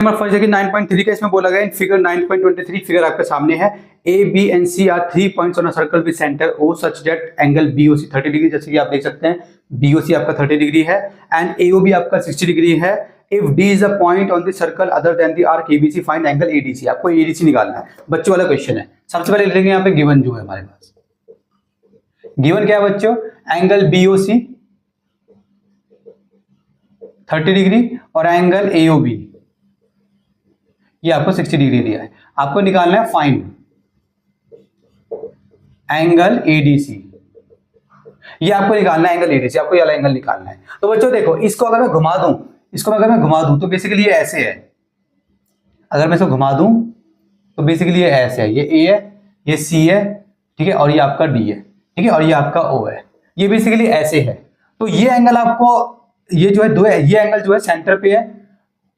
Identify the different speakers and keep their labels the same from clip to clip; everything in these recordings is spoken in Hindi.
Speaker 1: नंबर फर्स्ट देखिए 9.3 का इसमें बोला गया इन फिगर 9.23 फिगर आपके सामने है A B and C are 3 points on a circle with centre O such that angle BOC 30 degree, जैसे कि आप देख सकते हैं बीओसी आपका 30 डिग्री है एंड एओबी आपका 60 डिग्री है। If D is a point on the circle other than the arc ABC find angle ADC. आपको एडीसी निकालना है, बच्चों वाला क्वेश्चन है। सबसे पहले लिखेंगे यहाँ पे गिवन जो है हमारे पास, गिवन क्या है बच्चों, एंगल बीओसी 30 डिग्री और एंगल एओबी ये आपको 60 डिग्री दिया है। आपको निकालना है फाइंड एंगल एडीसी, ये आपको निकालना है एंगल एडीसी, आपको ये वाला एंगल निकालना है। तो बच्चों देखो इसको अगर मैं घुमा दूं, इसको अगर मैं घुमा दूं तो बेसिकली ये ऐसे है, अगर मैं इसको घुमा दूं तो बेसिकली ये ऐसे है, ये ए है, ये सी है, ठीक है, और ये आपका डी है, ठीक है, और ये आपका ओ है, ये बेसिकली ऐसे है। तो ये एंगल आपको ये जो है दो है, ये एंगल जो है सेंटर पे है,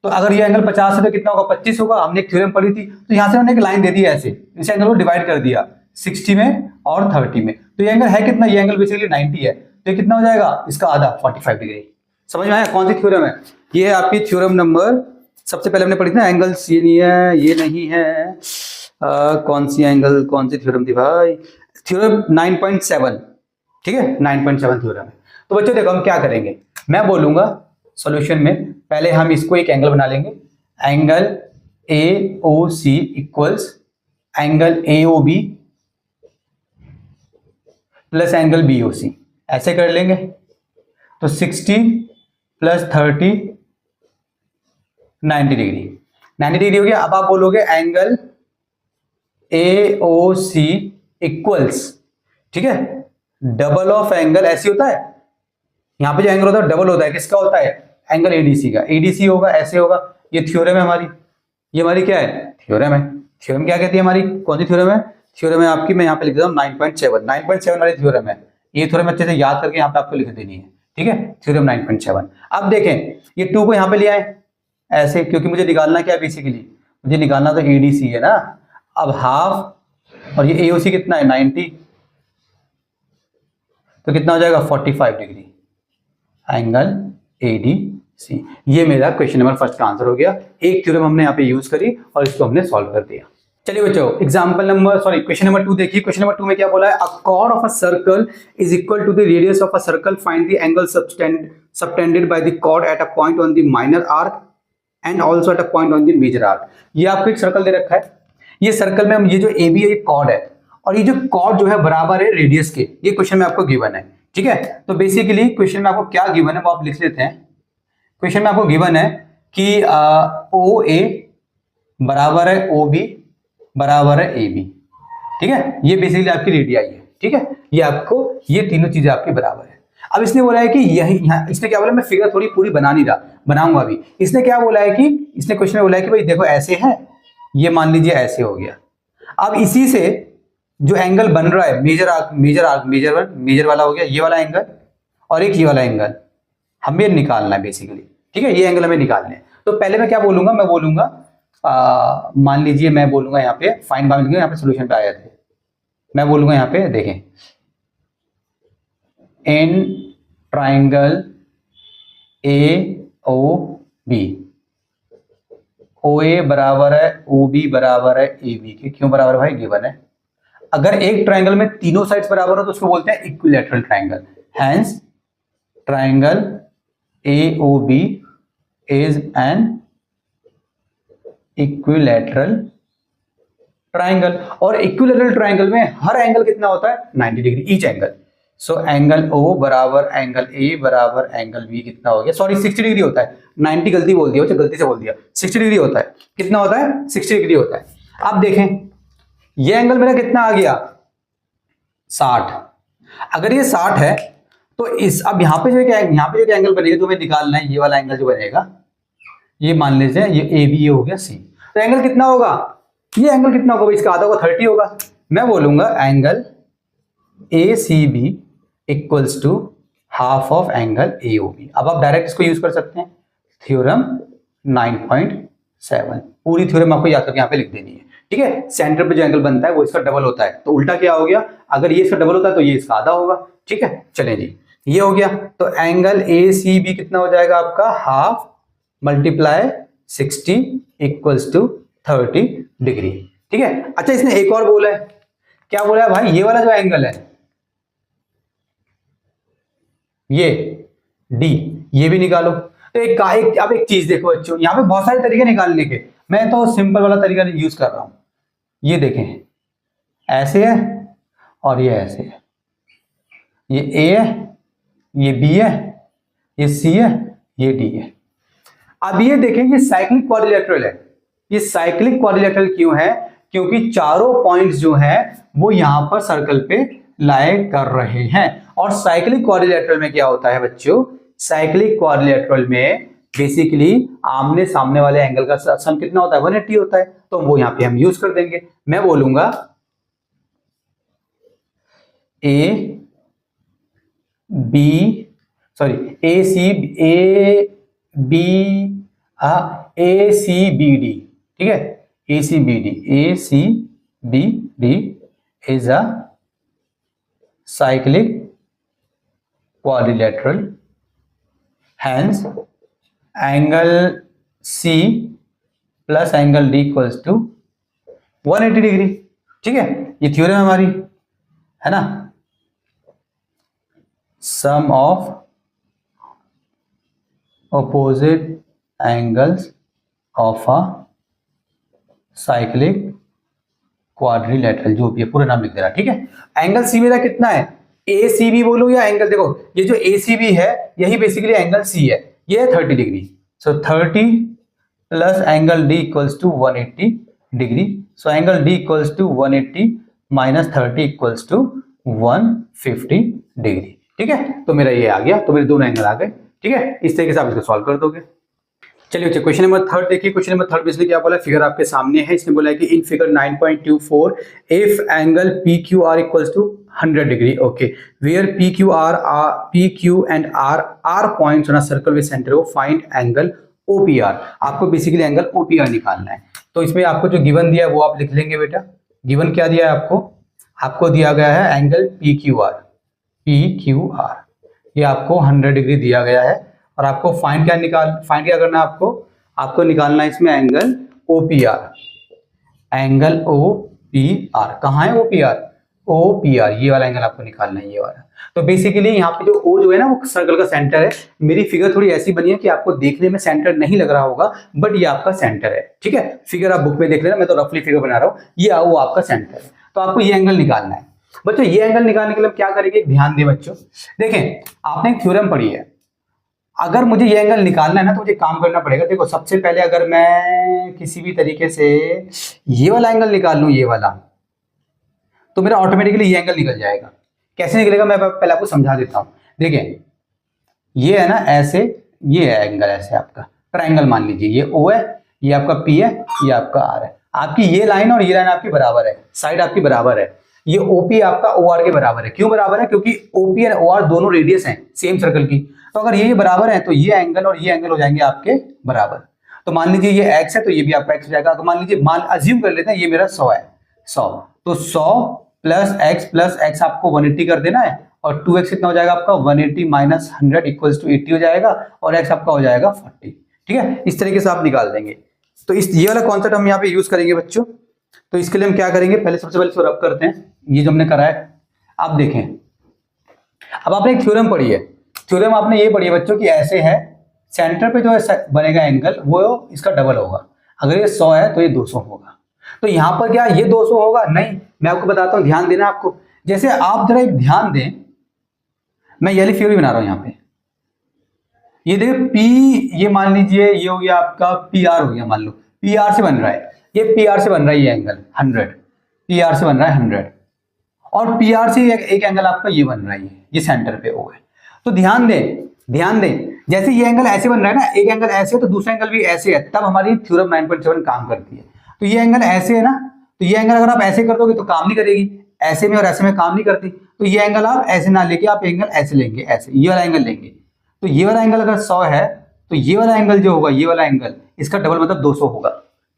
Speaker 1: तो अगर ये एंगल 50 है तो कितना होगा 25 होगा। हमने एक थ्योरम पढ़ी थी, तो यहां से हमने एक लाइन दे दी ऐसे, इस एंगल को डिवाइड कर दिया 60 में और 30 में, तो ये एंगल है कितना, ये एंगल बेसिकली 90 है, तो ये कितना हो जाएगा इसका आधा 45 डिग्री। समझ में आया कौन सी थ्योरम है, ये है आपकी थ्योरम नंबर, सबसे पहले हमने पढ़ी थी ना एंगल्स, ये नहीं है, ये नहीं है, कौन सी एंगल, कौन सी थ्योरम थी भाई, थ्योरम 9.7, ठीक है 9.7 थ्योरम है। तो बच्चों देखो हम क्या करेंगे, मैं बोलूंगा सॉल्यूशन में पहले हम इसको एक एंगल बना लेंगे, angle A O C equals angle A O B plus angle B O C, ऐसे कर लेंगे। तो 60 प्लस 30 90 डिग्री, 90 डिग्री हो गया। अब आप बोलोगे angle A O C equals, ठीक है, डबल ऑफ एंगल, ऐसे होता है यहां पे जो एंगल होता है डबल होता है, किसका होता है एंगल एडीसी का, एडीसी होगा ऐसे होगा। ये थ्योरम है हमारी, ये हमारी क्या है थ्योरम है। थ्योरम क्या कहती है हमारी, कौन सी थ्योरम है, थ्योरम है आपकी, मैं यहाँ पे लिख देता हूँ 9.7 वाली थ्योरम है। ये थ्योरम अच्छे से याद करके यहाँ पे आपको लिख देनी है, ठीक है, थ्योरम 9.7। अब देखें ये 2 को यहाँ पे ले आए ऐसे, क्योंकि मुझे निकालना क्या है बेसिकली, मुझे निकालना तो एडीसी है ना। अब हाफ और ये एओसी कितना है 90, तो कितना हो जाएगा 45 डिग्री एंगल एडीसी। ये मेरा क्वेश्चन नंबर फर्स्ट का आंसर हो गया। एक थ्योरम हमने यहाँ पे यूज करी और इसको हमने सॉल्व कर दिया। चलिए बच्चों क्वेश्चन नंबर 2 देखिए। क्वेश्चन नंबर 2 में क्या बोला है, a chord of a circle is equal to the radius of a circle, find the angle subtended by the chord at a point on the minor arc and also at a point on the major arc. ये आपको एक सर्कल दे रखा है, ये सर्कल में हम ये जो ए बी है ये कॉर्ड है, और ये जो कॉर्ड जो है बराबर है रेडियस के, ये क्वेश्चन में आपको गिवन है, ठीक है। तो बेसिकली क्वेश्चन में आपको क्या गिवन है वो आप लिख लेते हैं। क्वेश्चन में आपको गिवन है कि ओ ए बराबर है ओ बी बराबर है ए बी, ठीक है, ये बेसिकली आपकी रेडियाई है, ठीक है, ये आपको ये तीनों चीजें आपकी बराबर है। अब इसने बोला है कि यही यहाँ इसने क्या बोला, मैं फिगर थोड़ी पूरी बना नहीं रहा, बनाऊंगा अभी। इसने क्या बोला है कि इसने क्वेश्चन में बोला है कि भाई देखो ऐसे है, ये मान लीजिए ऐसे हो गया। अब इसी से जो एंगल बन रहा है मेजर वाला हो गया ये वाला एंगल, और एक ये वाला एंगल हमें निकालना है बेसिकली, ठीक है, ये एंगल हमें निकालने हैं। तो पहले मैं क्या बोलूंगा, मैं बोलूंगा मान लीजिए मैं बोलूंगा यहाँ पे फाइंड बाय, यहाँ पे सोल्यूशन पे आए थे, मैं बोलूंगा यहाँ पे देखें in triangle A O B, ओ ए बराबर है ओ बी बराबर है ए बी के, क्यों बराबर भाई गिवन है। अगर एक ट्राइंगल में तीनों साइड्स बराबर हो तो उसको बोलते हैं equilateral triangle, hence triangle A O B is an equilateral triangle. और इक्विलैटरल ट्राइंगल में हर एंगल कितना होता है 90 degree each angle. So angle O बराबर एंगल ए बराबर एंगल बी कितना हो गया, सॉरी 60 डिग्री होता है, 90 गलती बोल दिया, गलती से बोल दिया, 60 डिग्री होता है। कितना होता है 60 डिग्री होता है। अब देखें ये एंगल मेरा कितना आ गया 60। अगर ये 60 है तो इस अब यहाँ पे जो एंगल बनेगा जो हमें निकालना है, ये वाला एंगल जो बनेगा, ये मान लीजिए ये ए बी, ये हो गया सी, तो एंगल कितना होगा, ये एंगल कितना होगा, इसका आधा होगा 30 होगा। मैं बोलूंगा angle A C B equals to half of angle A O B. अब आप डायरेक्ट इसको यूज कर सकते हैं, थ्योरम 9.7 पूरी थ्योरम आपको याद करके यहाँ पे लिख देनी है, ठीक है। सेंटर पे जो एंगल बनता है वो इसका डबल होता है, तो उल्टा क्या हो गया, अगर ये इसका डबल होता है तो ये इसका आधा होगा, ठीक है। चलें जी, ये हो गया। तो एंगल ए सी बी कितना हो जाएगा आपका half multiply 60 equals to 30 degree. ठीक है। अच्छा इसने एक और बोला है, क्या बोला है भाई, ये वाला जो एंगल है ये डी, ये भी निकालो। तो अब एक चीज देखो बच्चों, यहाँ पे बहुत सारे तरीके निकालने के, मैं तो सिंपल वाला तरीका यूज कर रहा हूं। ये देखें, ऐसे है और ये ऐसे है, ये ए है, ये बी है, ये सी है, ये डी है। अब ये देखें, ये साइक्लिक क्वाड्रिलेटरल है। ये साइक्लिक क्वाड्रिलेटरल क्यों है? क्योंकि चारों पॉइंट्स जो है वो यहां पर सर्कल पे लाए कर रहे हैं। और साइक्लिक क्वाड्रिलेटरल में क्या होता है बच्चों, साइक्लिक क्वाड्रिलेटरल में बेसिकली आमने सामने वाले एंगल का सम कितना होता है, 180 होता है। तो वो यहां पे हम यूज कर देंगे। मैं बोलूंगा ए सी बी डी, ठीक है, A C B D is a cyclic quadrilateral, hence angle C plus angle D equals to 180 degree. ठीक है, ये थ्योरम हमारी है ना, sum of opposite angles of a cyclic quadrilateral, जो भी है पूरा नाम लिख दे रहा है। ठीक है, एंगल सी मेरा कितना है, ए सी बी बोलूं या एंगल, देखो ये जो ए सी बी है यही बेसिकली एंगल सी है, ये है 30 degree. So 30 plus angle D equals to 180 degree. So angle D equals to 180 minus 30 equals to 150 degree. ठीक है, तो मेरा ये आ गया, तो मेरे दोनों एंगल आ गए। ठीक है, इस तरीके से आप इसको सॉल्व कर दोगे। चलिए बच्चे क्वेश्चन नंबर 3 देखिए। क्वेश्चन नंबर 3 इसने क्या बोला, फिगर आपके सामने है। इसने बोला है कि in figure 9.24 if angle P Q R equals to 100 degree, okay, where P Q and R are points on a circle with centre O, find angle OPR. आपको बेसिकली एंगल ओपीआर निकालना है। तो इसमें आपको जो गिवन दिया है वो आप लिख लेंगे बेटा। गिवन क्या दिया है आपको दिया गया है एंगल पी क्यू आर, ये आपको 100 डिग्री दिया गया है। और आपको फाइंड क्या करना है, आपको निकालना है इसमें एंगल ओपीआर। एंगल ओपीआर कहाँ है, ओपीआर ये वाला एंगल आपको निकालना है, ये वाला। तो बेसिकली यहाँ पे जो ओ जो है ना वो सर्कल का सेंटर है। मेरी फिगर थोड़ी ऐसी बनी है कि आपको देखने में सेंटर नहीं लग रहा होगा, बट ये आपका सेंटर है। ठीक है, फिगर आप बुक में देख लेना, मैं तो रफली फिगर बना रहा हूँ, ये वो आपका सेंटर है। तो आपको ये एंगल निकालना है बच्चों। ये एंगल निकालने के लिए क्या करेंगे, ध्यान दें बच्चों। देखें, आपने एक थ्योरम पढ़ी है, अगर मुझे ये एंगल निकालना है ना तो मुझे काम करना पड़ेगा। देखो सबसे पहले अगर मैं किसी भी तरीके से ये वाला एंगल निकाल लूं, ये वाला, तो मेरा ऑटोमेटिकली ये एंगल निकल जाएगा। कैसे निकलेगा मैं पहले आपको समझा देता हूं। देखें, ये है ना ऐसे, ये है एंगल ऐसे, आपका ट्राइंगल मान लीजिए, ये ओ है, ये आपका पी है, ये आपका आर है। आपकी ये लाइन और ये लाइन आपकी बराबर है, साइड आपकी बराबर है। ये ओपी आपका ओआर के बराबर है। क्यों बराबर है, क्योंकि ओपी और ओआर दोनों रेडियस हैं सेम सर्कल की। तो अगर ये बराबर है तो ये एंगल और ये एंगल हो जाएंगे आपके बराबर। तो मान लीजिए ये एक्स है तो ये भी आपका एक्स हो जाएगा। तो मान लीजिए, अज्यूम कर लेते हैं ये मेरा 100 है, 100, तो 100 प्लस एक्स आपको 180 कर देना है। और 2x कितना हो जाएगा आपका, 180 माइनस 100 इक्वल्स टू 80 हो जाएगा। और x आपका हो जाएगा 40। ठीक है, इस तरीके से आप निकाल देंगे। तो ये वाला कॉन्सेप्ट हम यहाँ पे यूज करेंगे बच्चों। तो इसके लिए हम क्या करेंगे, सबसे पहले इसको रब करते हैं, ये जो हमने करा है। अब देखें, अब आपने एक थ्योरम पढ़ी है, थ्योरम आपने ये पढ़ी है बच्चों कि ऐसे है, सेंटर पे जो है बनेगा एंगल वो इसका डबल होगा। अगर ये 100 है तो ये 200 होगा। तो यहां पर क्या ये 200 होगा, नहीं, मैं आपको बताता हूं, ध्यान देना आपको। जैसे आप जरा एक ध्यान दें, मैं ये वाली फिगर बना रहा हूं यहाँ पे, ये देखिए पी, ये मान लीजिए ये हो गया आपका पी आर हो गया, मान लो पी आर से बन रहा है, ये पी आर से बन रहा है, ये एंगल 100 पी आर से बन रहा है 100, और पी आर से एक एंगल आपका ये बन रहा है, ये सेंटर पे ओ है। तो ध्यान दें, जैसे ये एंगल ऐसे बन रहा है ना, एक एंगल ऐसे है तो दूसरा एंगल भी ऐसे है, तब हमारी थ्योरम 9.7 काम करती है। तो ये एंगल ऐसे है ना, तो ये एंगल अगर आप ऐसे कर दोगे तो काम नहीं करेगी, ऐसे में और ऐसे में काम नहीं करती। तो ये एंगल आप ऐसे ना लेके आप एंगल ऐसे लेंगे, ऐसे ये वाला एंगल लेंगे। तो ये वाला एंगल अगर 100 है तो ये वाला एंगल जो होगा, ये वाला एंगल, इसका डबल मतलब 200 होगा।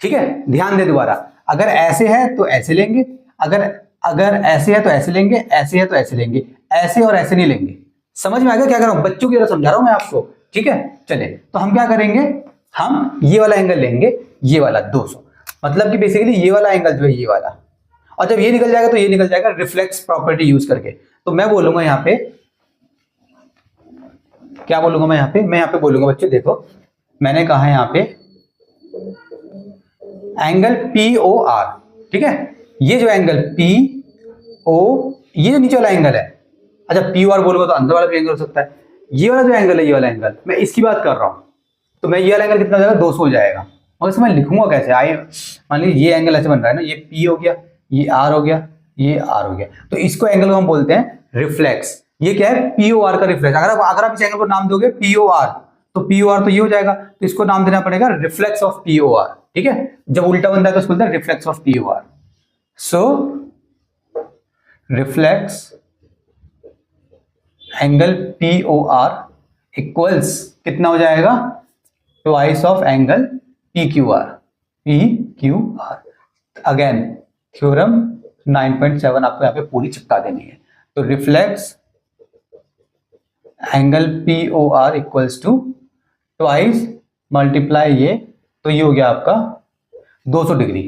Speaker 1: ठीक है, ध्यान दे दोबारा, अगर ऐसे है तो ऐसे लेंगे, अगर ऐसे है तो ऐसे लेंगे, ऐसे है तो ऐसे लेंगे, ऐसे और ऐसे नहीं लेंगे। समझ में आ गया क्या कर रहा हूं, बच्चों की तरह समझा रहा हूं मैं आपको। ठीक है, चले तो हम क्या करेंगे, हम ये वाला एंगल लेंगे, ये वाला 200, मतलब कि बेसिकली ये वाला एंगल जो है ये वाला, और जब ये निकल जाएगा तो ये निकल जाएगा रिफ्लेक्स प्रॉपर्टी यूज करके। तो मैं बोलूंगा यहाँ पे, क्या बोलूंगा मैं यहाँ पे बोलूंगा बच्चे, देखो मैंने कहा है यहाँ पे एंगल POR, ठीक है, ये जो एंगल PO, ये जो नीचे वाला एंगल है, अच्छा POR बोलूंगा तो अंदर वाला भी एंगल हो सकता है, ये वाला जो एंगल है, ये वाला एंगल मैं इसकी बात कर रहा हूं, तो मैं ये वाला एंगल कितना हो जाएगा, 200 हो जाएगा। और इसमें लिखूंगा कैसे, मान लीजिए ये एंगल ऐसे बन रहा है ना, ये P हो गया, ये R हो गया, ये R हो गया, तो इसको एंगल को हम बोलते हैं रिफ्लेक्स। ये क्या है, POR का रिफ्लेक्स। अगर आप इस एंगल को नाम दोगे POR, तो POR तो ये हो जाएगा, तो इसको नाम देना पड़ेगा रिफ्लेक्स ऑफ POR, ठीक है। जब उल्टा बनता है तो उसको बोलते हैं reflex of POR। So reflex angle POR equals कितना हो जाएगा, twice of angle PQR। Again theorem 9.7 आपको यहाँ पे पूरी चिपका देनी है। तो reflex angle POR equals to twice multiply ये, तो ये हो गया आपका 200 डिग्री।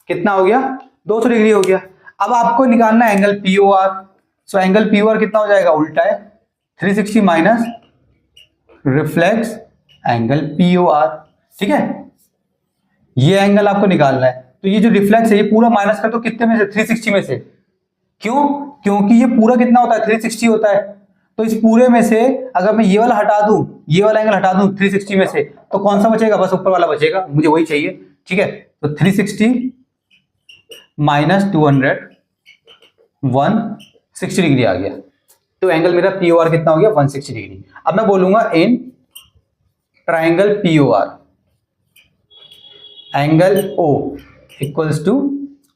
Speaker 1: कितना हो गया, 200 डिग्री हो गया। अब आपको निकालना है angle POR। So angle POR कितना हो जाएगा, उल्टा है 360 माइनस रिफ्लेक्स एंगल POR, ठीक है। ये एंगल आपको निकालना है, तो ये जो रिफ्लेक्स है ये पूरा माइनस कर दो, कितने में से, 360 में से। क्यों, क्योंकि ये पूरा कितना होता है, 360 होता है। तो इस पूरे में से अगर मैं ये वाला हटा दूं, ये वाला एंगल हटा दूं 360 में से, तो कौन सा बचेगा, बस ऊपर वाला बचेगा, मुझे वही चाहिए, ठीक है। तो 360 माइनस 200 160 डिग्री आ गया। तो एंगल मेरा POR कितना हो गया, 160 डिग्री। अब मैं बोलूंगा in triangle POR angle O equals to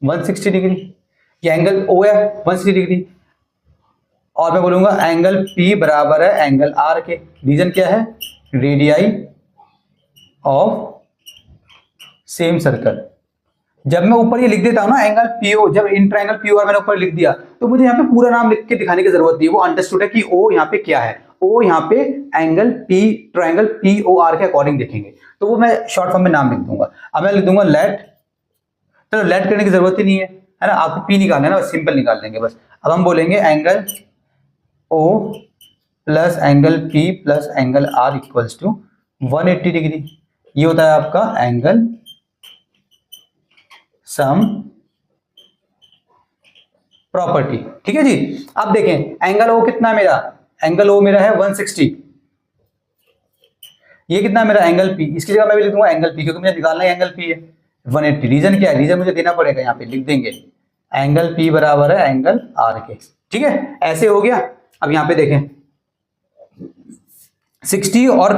Speaker 1: 160 degree. ये एंगल O है 160 डिग्री, और मैं बोलूंगा एंगल P बराबर है एंगल R के। रीजन क्या है, रेडियाई ऑफ सेम सर्कल। जब मैं ऊपर ये लिख देता हूं ना एंगल PO, जब इन ट्राइंगल POR मैंने ऊपर लिख दिया, तो मुझे यहाँ पे पूरा नाम लिख के दिखाने की जरूरत नहीं है, वो अंडरस्टूड है कि O यहाँ पे क्या है। O यहाँ पे एंगल ट्राइंगल POR के अकॉर्डिंग देखेंगे, तो वो मैं शॉर्ट फॉर्म में नाम लिख दूंगा। अब मैं लिख दूंगा लेट, चलो लेट करने की जरूरत ही नहीं है ना, आपको P निकालना है ना, बस सिंपल निकाल देंगे बस। अब हम बोलेंगे angle O plus angle P plus angle R equals to 180 degree. ये होता है आपका एंगल सम प्रॉपर्टी, ठीक है जी। अब देखें एंगल O कितना मेरा, एंगल O मेरा है 160। ये कितना मेरा एंगल P, इसकी जगह मैं भी लिख दूंगा एंगल P, क्योंकि मुझे निकालना है एंगल P है 180। रीजन क्या है, रीजन मुझे देना पड़ेगा, यहाँ पे लिख देंगे एंगल P बराबर है एंगल R के, ठीक है। ऐसे हो गया। अब यहाँ पे देखें 60 और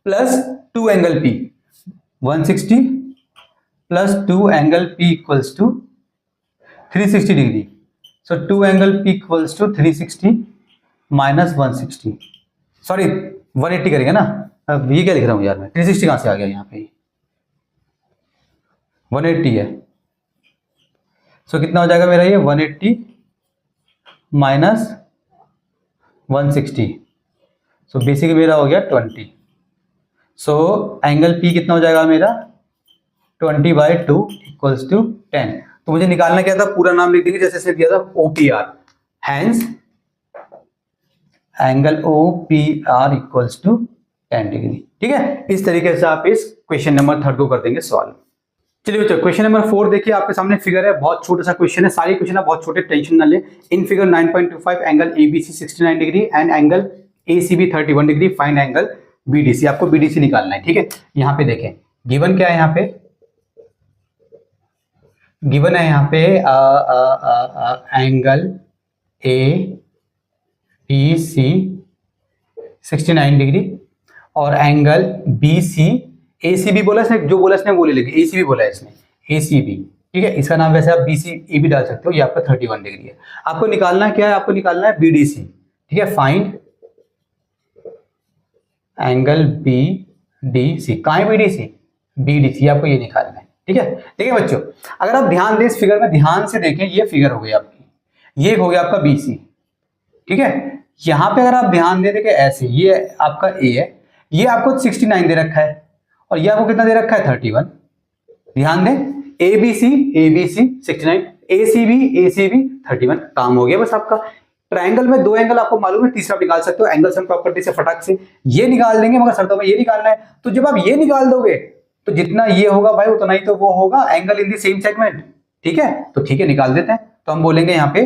Speaker 1: plus 2 angle P, 160 plus 2 angle P equals to 360 degree. So 2 angle P equals to 360 minus 160, sorry 180 करेंगे ना। अब ये क्या लिख रहा हूँ यार मैं, 360 कहाँ से आ गया, यहाँ पे 180 है। सो कितना हो जाएगा मेरा ये 180 माइनस 160, सो बेसिकली मेरा हो गया 20। सो एंगल P कितना हो जाएगा मेरा 20/2 इक्वल्स टू 10। तो मुझे निकालना क्या था, पूरा नाम लिख देंगे जैसे से दिया था OPR, hence angle OPR equals to 10 degree, ठीक है। इस तरीके से आप इस क्वेश्चन नंबर 3 को कर देंगे सॉल्व। चलिए बच्चों क्वेश्चन नंबर 4 देखिए, आपके सामने फिगर है, बहुत छोटा सा क्वेश्चन है, सारी क्वेश्चन है बहुत छोटे, टेंशन ना ले। In figure 9.25 angle ABC 69 degree and angle ACB 31 degree, find angle BDC। आपको BDC निकालना है, ठीक है। यहाँ पे देखें गिवन क्या है, यहाँ पे गिवन है यहाँ पे एंगल ABC 69 डिग्री और एंगल BC, ACB बोला इसने, जो बोला इसने वो ले लीजिए, ACB बोला है इसने, ACB, ठीक है। इसका नाम वैसे आप BC भी डाल सकते हो, ये आपका 31 डिग्री है। आपको निकालना क्या है, आपको निकालना है BDC, ठीक है। फाइंड एंगल BDC, कहाँ है BDC, BDC आपको ये निकालना है, ठीक है। देखिए बच्चों अगर आप ध्यान दें इस फिगर में, ध्यान से देखें, ये फिगर हो गई आपकी, ये हो गया आपका BC, ठीक है। यहाँ पे अगर आप ध्यान दें, देखिए ऐसे ये आपका A है, ये आपको 69 दे रखा है, और ये आपको कितना दे रखा है 31। ध्यान दें, ABC 69, ACB 31, काम हो गया बस आपका। ट्रायंगल में दो एंगल आपको मालूम है, तीसरा निकाल सकते हो एंगल सम प्रॉपर्टी से फटाक से। ये निकाल देंगे मगर शर्तों में ये निकालना है, तो जब आप ये निकाल दोगे तो जितना ये होगा भाई उतना ही तो वो होगा angle in the same segment. ठीक है, तो ठीक है निकाल देते हैं। तो हम बोलेंगे यहां पे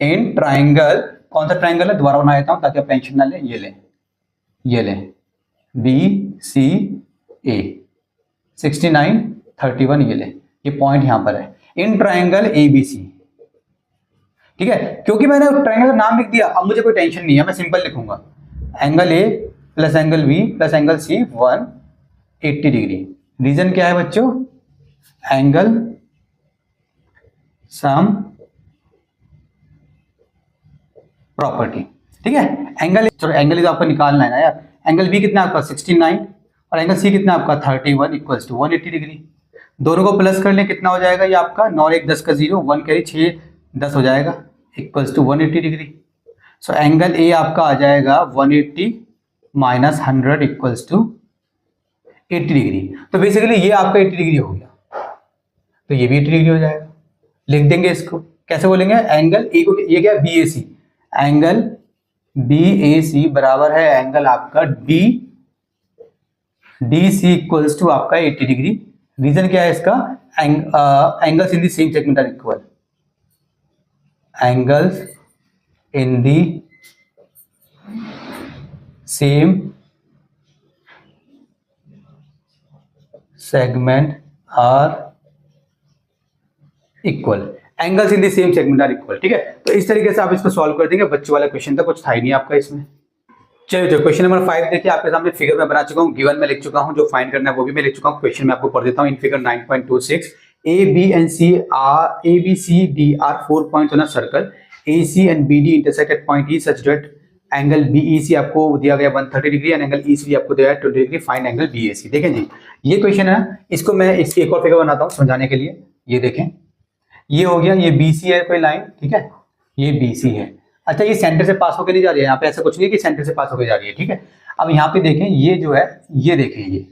Speaker 1: इन ट्राइंगल, कौन सा ट्राइंगल है दोबारा बना देता हूं ताकि आप टेंशन ना लें। ये ले BCA 69 31, ये पॉइंट यहां पर है इन ट्राइंगल ABC। ठीक है, क्योंकि मैंने ट्राइंगल का नाम लिख दिया, अब मुझे कोई टेंशन नहीं है, मैं सिंपल लिखूंगा angle A plus angle B plus angle C 180 degree. Reason क्या है बच्चों, एंगल सम प्रॉपर्टी। ठीक है, एंगल, चलो एंगल तो आपको निकालना है ना यार। एंगल B कितना आपका 69 और एंगल C कितना आपका 31 इक्वल्स टू 180 डिग्री। दोनों को प्लस कर लें, कितना हो जाएगा ये आपका 9 1 10 का 0, 1 कैरी 6 10 हो जाएगा equals to 180 degree. So angle A आपका आ जाएगा 180 माइनस 100 इक्वल्स टू 80 डिग्री। तो बेसिकली ये आपका 80 डिग्री हो गया, तो ये भी 80 डिग्री हो जाएगा। लिख देंगे इसको, कैसे बोलेंगे, एंगल ए को, ये क्या है BAC, एंगल BAC बराबर है एंगल आपका DC इक्वल्स टू आपका 80 डिग्री। रीजन क्या है इसका, angles in the same segment are equal, angles in the same segment are equal, angles in the same segment are equal. ठीक है, तो इस तरीके से आप इसको सॉल्व कर देंगे। बच्चों वाला क्वेश्चन था, कुछ था ही नहीं आपका इसमें। चलिए तो क्वेश्चन नंबर 5 देखिए, आपके सामने फिगर में बना चुका हूँ, गिवन में लिख चुका हूँ, जो फाइंड करना है वो भी मैं लिख चुका हूँ। क्वेश्चन में आपको पढ़ देता हूँ। In figure 9.26 ABCD are 4 points on a circle, AC and BD intersect at point E such that angle BEC आपको दिया गया 130 डिग्री एंड एंगल ECD आपको दिया है 20 डिग्री। Find angle BAC। देखें जी, ये क्वेश्चन है, इसको मैं इसकी एक और फिगर बनाता हूँ समझाने के लिए। ये देखें, ये हो गया, ये BC है कोई लाइन, ठीक है, ये BC है। अच्छा, ये सेंटर से पास होकर नहीं जा रही है, यहाँ पे ऐसा कुछ नहीं है कि सेंटर से पास होकर जा रही है। ठीक है, अब यहाँ पे देखें, ये जो है, ये देखें,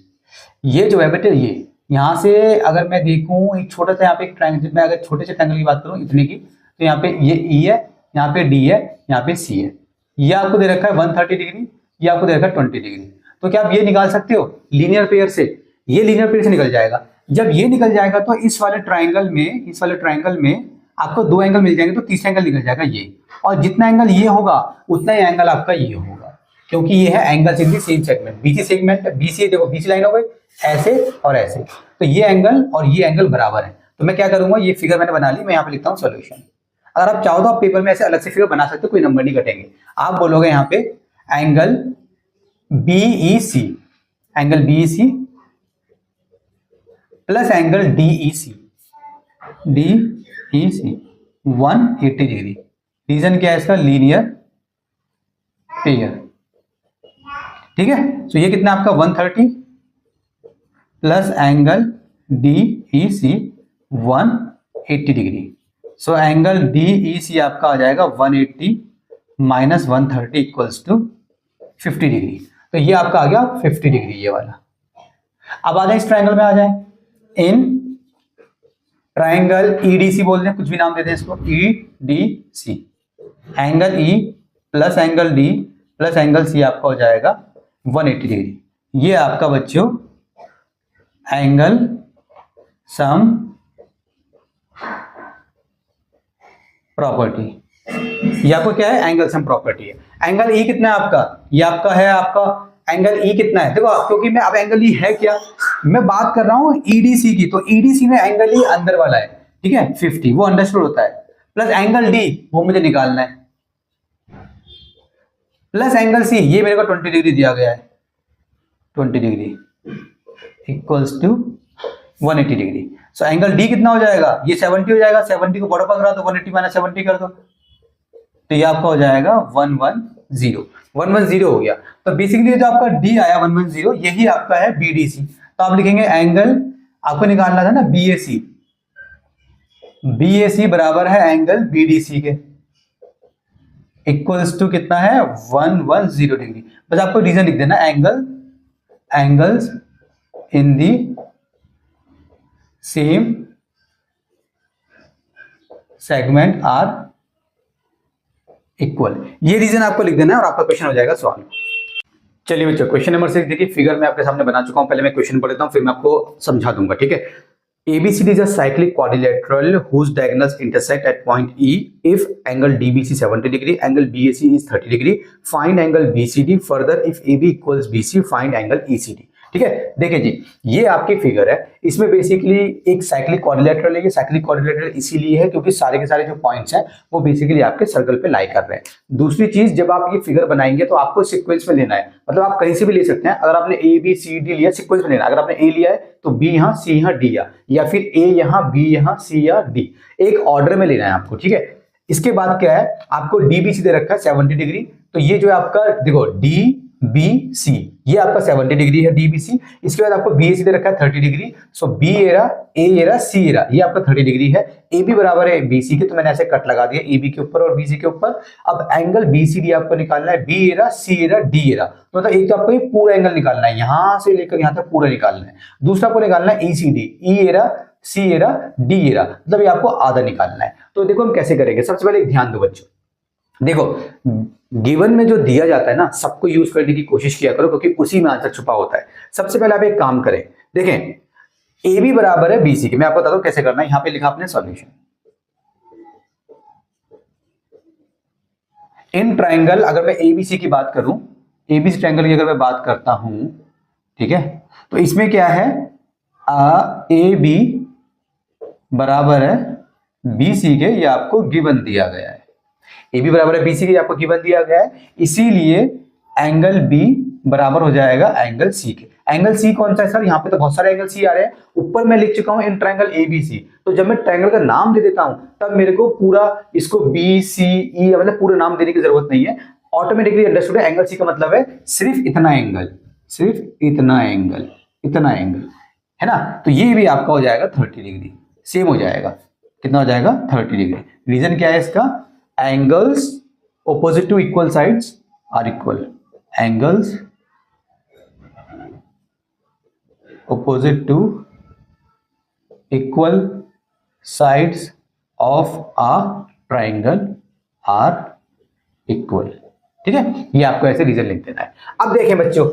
Speaker 1: ये जो है बेटे, ये यहाँ से अगर मैं देखूं एक छोटा सा यहाँ पे एक ट्रायंगल, मैं अगर छोटे से ट्रायंगल की बात करूं इतने की, तो यहाँ पे ये E है, यहाँ पे D है, यहाँ पे C है। ये आपको दे रखा है 130 डिग्री, ये आपको दे रखा है 20 डिग्री। तो क्या आप ये निकाल सकते हो लीनियर पेयर से? ये लीनियर पेयर से निकल जाएगा। जब ये निकल जाएगा तो इस वाले ट्राइंगल में आपको दो एंगल मिल जाएंगे, तो तीसरा एंगल निकल जाएगा ये, और जितना एंगल ये होगा उतना ही एंगल आपका ये होगा, क्योंकि ये है angles in the same segment. BC segment, BC देखो, BC लाइन हो गई ऐसे और ऐसे, तो ये एंगल और ये एंगल बराबर है। तो मैं क्या करूंगा, ये फिगर मैंने बना ली, मैं यहाँ पे लिखता हूँ सॉल्यूशन। अगर आप चाहो तो आप पेपर में ऐसे अलग से फिगर बना सकते हो, कोई नंबर नहीं कटेंगे। आप बोलोगे यहाँ पे angle BEC, angle BEC plus angle DEC 180 degree. Reason क्या है इसका, लीनियर पेयर। ठीक है, तो ये कितना आपका 130 plus angle DEC 180 degree. So angle DEC आपका आ जाएगा 180 माइनस 130 इक्वल्स टू 50 डिग्री। तो ये आपका आ गया 50 डिग्री ये वाला। अब आ जाए इस ट्राइंगल में, आ जाए इन ट्राइंगल EDC बोल दें, कुछ भी नाम देते हैं इसको, EDC, angle E plus angle D plus angle C आपका हो जाएगा 180 डिग्री। ये आपका बच्चों एंगल सम प्रॉपर्टी, ये आपको क्या है, एंगल सम प्रॉपर्टी है। एंगल E कितना है आपका, ये आपका है, आपका एंगल E कितना है, देखो क्योंकि मैं अब एंगल E है क्या, मैं बात कर रहा हूं EDC की, तो EDC में एंगल E अंदर वाला है, ठीक है 50, वो अंडरस्टूड होता है, प्लस एंगल D वो मुझे निकालना है, प्लस एंगल C ये मेरे को 20 डिग्री दिया गया है, 20 degree equals to 180 degree. So angle D कितना हो जाएगा, ये 70 हो जाएगा, 70 को बड़ा पकड़ा तो 180 माइनस 70 कर दो, तो ये आपका हो जाएगा 110 हो गया। तो बेसिकली जो आपका D आया 110, यही आपका है BDC। तो आप लिखेंगे एंगल, आपको निकालना था ना BAC बराबर है एंगल BDC के। इक्वल्स टू कितना है 110 डिग्री। बस आपको रीजन लिख देना, angles in the same segment are equal. ये रीजन आपको लिख देना है और आपका क्वेश्चन हो जाएगा सॉल्व। चलिए बच्चों क्वेश्चन नंबर 6 देखिए, फिगर मैं आपके सामने बना चुका हूं, पहले मैं क्वेश्चन पढ़ देता हूं फिर मैं आपको समझा दूंगा, ठीक है। ABCD is a cyclic quadrilateral whose diagonals intersect at point E if angle DBC 70 degree, angle BAC is 30 degree, find angle BCD, further if AB equals BC find angle ECD। ठीक है, देखिए जी ये आपकी फिगर है, इसमें बेसिकली एक साइक्लिक क्वाड्रिलेटरल है। ये साइक्लिक क्वाड्रिलेटरल इसीलिए है क्योंकि सारे के सारे जो पॉइंट्स हैं वो बेसिकली आपके सर्कल पे लाई कर रहे हैं। दूसरी चीज, जब आप ये फिगर बनाएंगे तो आपको सीक्वेंस में लेना है, मतलब आप कहीं से भी ले सकते हैं। अगर आपने ए बी सी डी लिया सीक्वेंस में लेना, अगर आपने ए लिया है तो बी यहाँ सी यहाँ डी या फिर ए यहाँ बी यहाँ सी या डी, एक ऑर्डर में लेना है आपको, ठीक है। इसके बाद क्या है, आपको डीबीसी दे रखा है 70 डिग्री, तो ये जो है आपका देखो डी बी सी, ये आपका 70 डिग्री है डीबीसी। इसके बाद आपको बीएसी दे रखा है 30 डिग्री, सो बी एरा ए एरा सी एरा ये आपका 30 डिग्री है। ए बी बराबर है बीसी के, तो मैंने ऐसे कट लगा दिया ए बी के ऊपर और बीसी के ऊपर। अब एंगल बीसीडी आपको निकालना है, बी एरा सी एरा डी एरा, तो मतलब एक तो आपको ये पूरा एंगल निकालना है, यहां से लेकर यहां तक पूरा निकालना है। दूसरा आपको निकालना है ईसीडी, ई एरा सी एरा डी एरा, मतलब ये आपको आधा निकालना है। तो देखो हम कैसे करेंगे, सबसे पहले ध्यान दो बच्चों, देखो गिवन में जो दिया जाता है ना सबको यूज करने की कोशिश किया करो क्योंकि उसी में आंसर छुपा होता है। सबसे पहले आप एक काम करें, देखें ए बी बराबर है बीसी के, मैं आपको बता दूं कैसे करना है। यहां पे लिखा आपने सॉल्यूशन इन ट्राइंगल, अगर मैं एबीसी की बात करूं, एबीसी ट्राइंगल की अगर मैं बात करता हूं, ठीक है, तो इसमें क्या है ए बी बराबर है बीसी के, ये आपको गिवन दिया गया है। ए बी बराबर है बीसी के, आपको गिवन दिया गया है, इसीलिए एंगल बी बराबर हो जाएगा एंगल सी के। एंगल सी कौन सा है सर, यहाँ पे तो बहुत सारे एंगल सी आ रहे हैं, ऊपर मैं लिख चुका हूं इन ट्रायंगल एबीसी, तो जब मैं ट्रायंगल का नाम दे देता हूं तब मेरे को पूरा इसको बी सी ई मतलब पूरा नाम देने की जरूरत नहीं है, ऑटोमेटिकली अंडरस्टूड है। एंगल सी का मतलब है सिर्फ इतना एंगल, सिर्फ इतना एंगल, इतना एंगल है ना, तो ये भी आपका हो जाएगा 30 डिग्री, सेम हो जाएगा, कितना हो जाएगा 30 डिग्री। रीजन क्या है इसका, angles opposite to equal sides are equal, angles opposite to equal sides of a triangle are equal, ठीक है। ये आपको ऐसे रीजन लिख देना है। अब देखें बच्चों,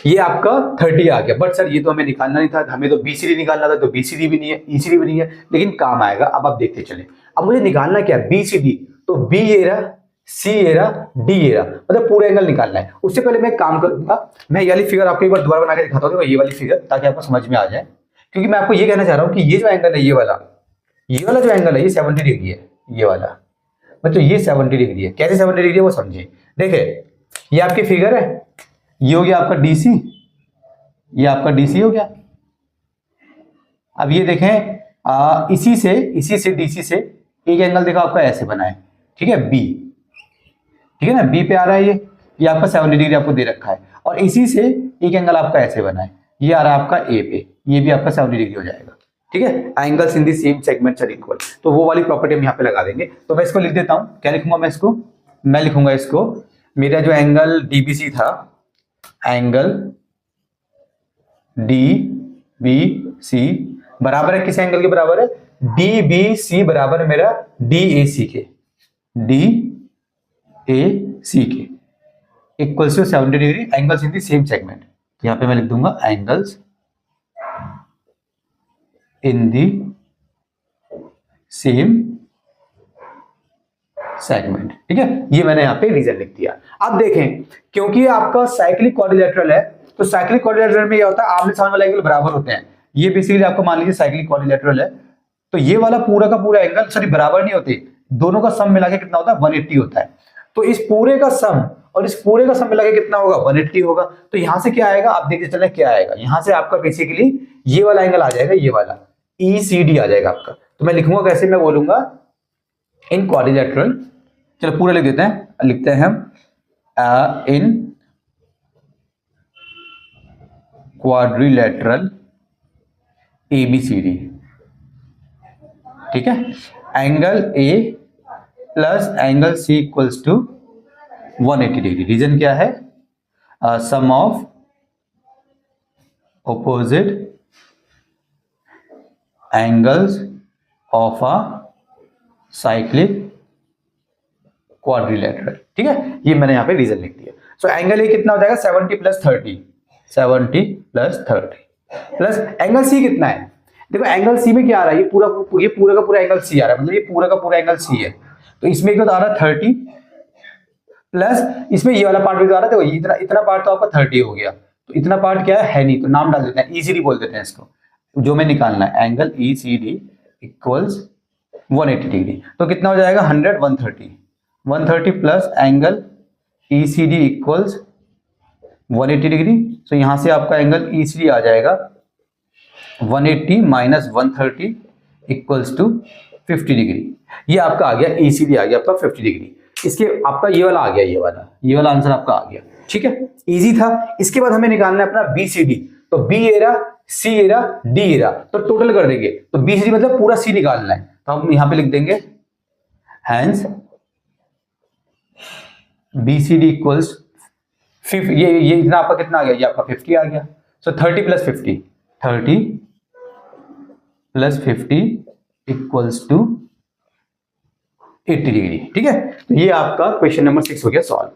Speaker 1: ये आपका 30 आ गया, बट सर ये तो हमें निकालना नहीं था, हमें तो बीसीडी निकालना था, तो बीसीडी भी नहीं है, ईसीडी भी नहीं है, लेकिन काम आएगा। अब आप देखते चले, अब मुझे निकालना क्या है बीसीडी, तो बी एरा सी एरा डी एरा, मतलब पूरा एंगल निकालना है। उससे पहले मैं एक काम करूंगा, मैं ये वाली फिगर आपको एक बार दोबारा बना के दिखाता हूँ, ये वाली फिगर, ताकि आपको समझ में आ जाए। क्योंकि मैं आपको ये कहना चाह रहा हूँ कि ये जो एंगल है, ये वाला जो एंगल है ये 70 डिग्री है, ये वाला मतलब ये 70 डिग्री है। कैसे 70 डिग्री है वो समझे, देखे ये आपकी फिगर है, ये हो गया आपका डीसी, ये आपका डीसी हो गया। अब ये देखें इसी से डीसी से एक एंगल देखो आपका ऐसे बना है, ठीक है बी, ठीक है ना, बी पे आ रहा है, ये आपका 70 डिग्री आपको दे रखा है, और इसी से एक एंगल आपका ऐसे बना है, ये आ रहा है आपका ए पे, ये भी आपका 70 डिग्री हो जाएगा, ठीक है। Angles in the same segments are equal, तो वो वाली प्रॉपर्टी हम यहाँ पे लगा देंगे। तो मैं इसको लिख देता हूँ, क्या लिखूंगा मैं इसको, मैं लिखूंगा इसको, मेरा जो एंगल डीबीसी था, एंगल डी बी सी बराबर है किस एंगल के बराबर है, डी बी सी बराबर है मेरा डी ए सी के, डी ए सी के equals to 70 degree, angles in the same segment. यहां पे मैं लिख दूंगा angles in the same segment, ठीक है। ये मैंने यहाँ पे रीजन लिख दिया। अब देखें, क्योंकि आपका साइक्लिक क्वाड्रिलेटरल है, तो साइक्लिक क्वाड्रिलेटरल में क्या होता है, आमने सामने वाले एंगल बराबर होते हैं। ये बेसिकली आपको मान लीजिए साइक्लिक क्वाड्रिलेटरल है, तो ये वाला पूरा का पूरा एंगल सॉरी बराबर नहीं होते, दोनों का सम मिला के कितना होता है 180 होता है। तो इस पूरे का सम और इस पूरे का सम मिला के कितना होगा 180 होगा। तो यहां से क्या आएगा आप देखते चले, क्या आएगा यहां से आपका बेसिकली ये वाला एंगल आ जाएगा, ये वाला ECD आ जाएगा आपका। तो मैं लिखूंगा कैसे, मैं बोलूंगा इन क्वाड्रिलेटरल, चलो पूरा लिख देते हैं, लिखते हैं हम इन क्वाड्रिलेटरल ABCD, ठीक है। Angle A plus angle C equals to 180 degree. Reason क्या है? Sum of opposite angles of a cyclic quadrilateral। ठीक है, ये मैंने यहां पे रीजन लिख दिया। सो एंगल ए कितना हो जाएगा? 70 plus 30, 70 plus 30 plus angle C कितना है? देखो एंगल सी में क्या आ रहा है, ये पूरा का पूरा एंगल सी आ रहा है, मतलब ये पूरा का पूरा एंगल सी है। तो इसमें एक तो आ रहा है 30 प्लस इसमें ये वाला पार्ट भी तो आ रहा है। देखो इतना पार्ट तो आपका 30 हो गया, तो इतना पार्ट क्या है नहीं, तो नाम डाल देते हैं, ईसीडी बोल देते हैं इसको। जो मैं निकालना है एंगल ईसीडी इक्वल्स 180 डिग्री, तो कितना हो जाएगा? 100, 130 plus angle ECD equals 180 degree. तो यहां से आपका एंगल ईसीडी आ जाएगा 180 माइनस 130 इक्वल्स टू 50 डिग्री। ये आपका आ गया ईसीडी, आ गया आपका 50 डिग्री। इसके आपका ये वाला आ गया, ये वाला आंसर आपका आ गया। ठीक है, इजी था। इसके बाद हमें निकालना है अपना बीसीडी। तो बी एरा, सी एरा, डी एरा, तो टोटल कर देंगे। तो बीसीडी मतलब पूरा सी निकालना है, तो हम यहां पे लिख देंगे हैंस बीसीडी इक्वल्स ये इतना आपका कितना आ गया? ये आपका 50 आ गया। So 30 plus 50, 30 plus 50 equals to 80 degree. ठीक है, तो ये आपका क्वेश्चन नंबर 6 हो गया सॉल्व।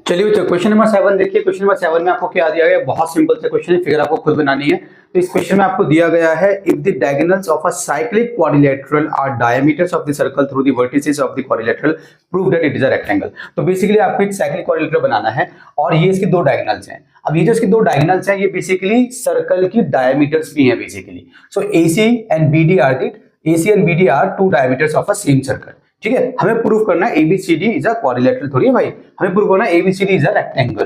Speaker 1: चलिए बच्चों क्वेश्चन नंबर 7 देखिए। क्वेश्चन नंबर 7 में आपको क्या दिया गया? बहुत सिंपल सा क्वेश्चन है, फिगर आपको खुद बनानी है। तो इस क्वेश्चन में आपको दिया गया है, if the diagonals of a cyclic quadrilateral are diameters of the circle through the vertices of the quadrilateral, prove that it is a rectangle. तो बेसिकली आपको एक साइक्लिक क्वाड्रिलेटरल बनाना है और ये इसके दो डायगोनल्स हैं। अब ये जो इसके दो डायगोनल्स हैं, ये बेसिकली सर्कल की डायमीटर्स भी हैं basically. So AC and BD are two diameters of a same circle. ठीक है, हमें प्रूफ करना है ABCD इज अ क्वाड्रिलेटरल, थोड़ी है भाई, हमें प्रूफ करना है ABCD is a rectangle.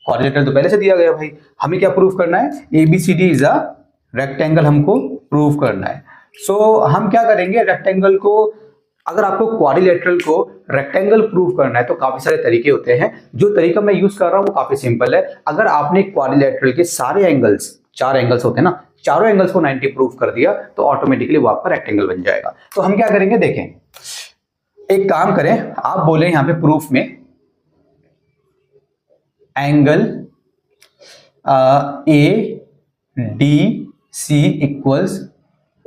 Speaker 1: Quadrilateral तो पहले से दिया गया भाई, हमें क्या प्रूफ करना है? ABCD इज अ रेक्टेंगल हमको प्रूफ करना है। सो हम क्या करेंगे? रेक्टेंगल को, अगर आपको क्वाड्रिलेटरल को रेक्टेंगल प्रूफ करना है तो काफी सारे तरीके होते हैं। जो तरीका मैं यूज कर रहा हूं वो काफी सिंपल है। अगर आपने क्वाड्रिलेटरल के सारे एंगल्स, 4 एंगल्स होते हैं ना, चारों एंगल्स को 90 प्रूफ कर दिया तो ऑटोमेटिकली वो आपका रेक्टेंगल बन जाएगा। तो हम क्या करेंगे? देखें, एक काम करें, आप बोले यहां पे प्रूफ में एंगल ADC इक्वल्स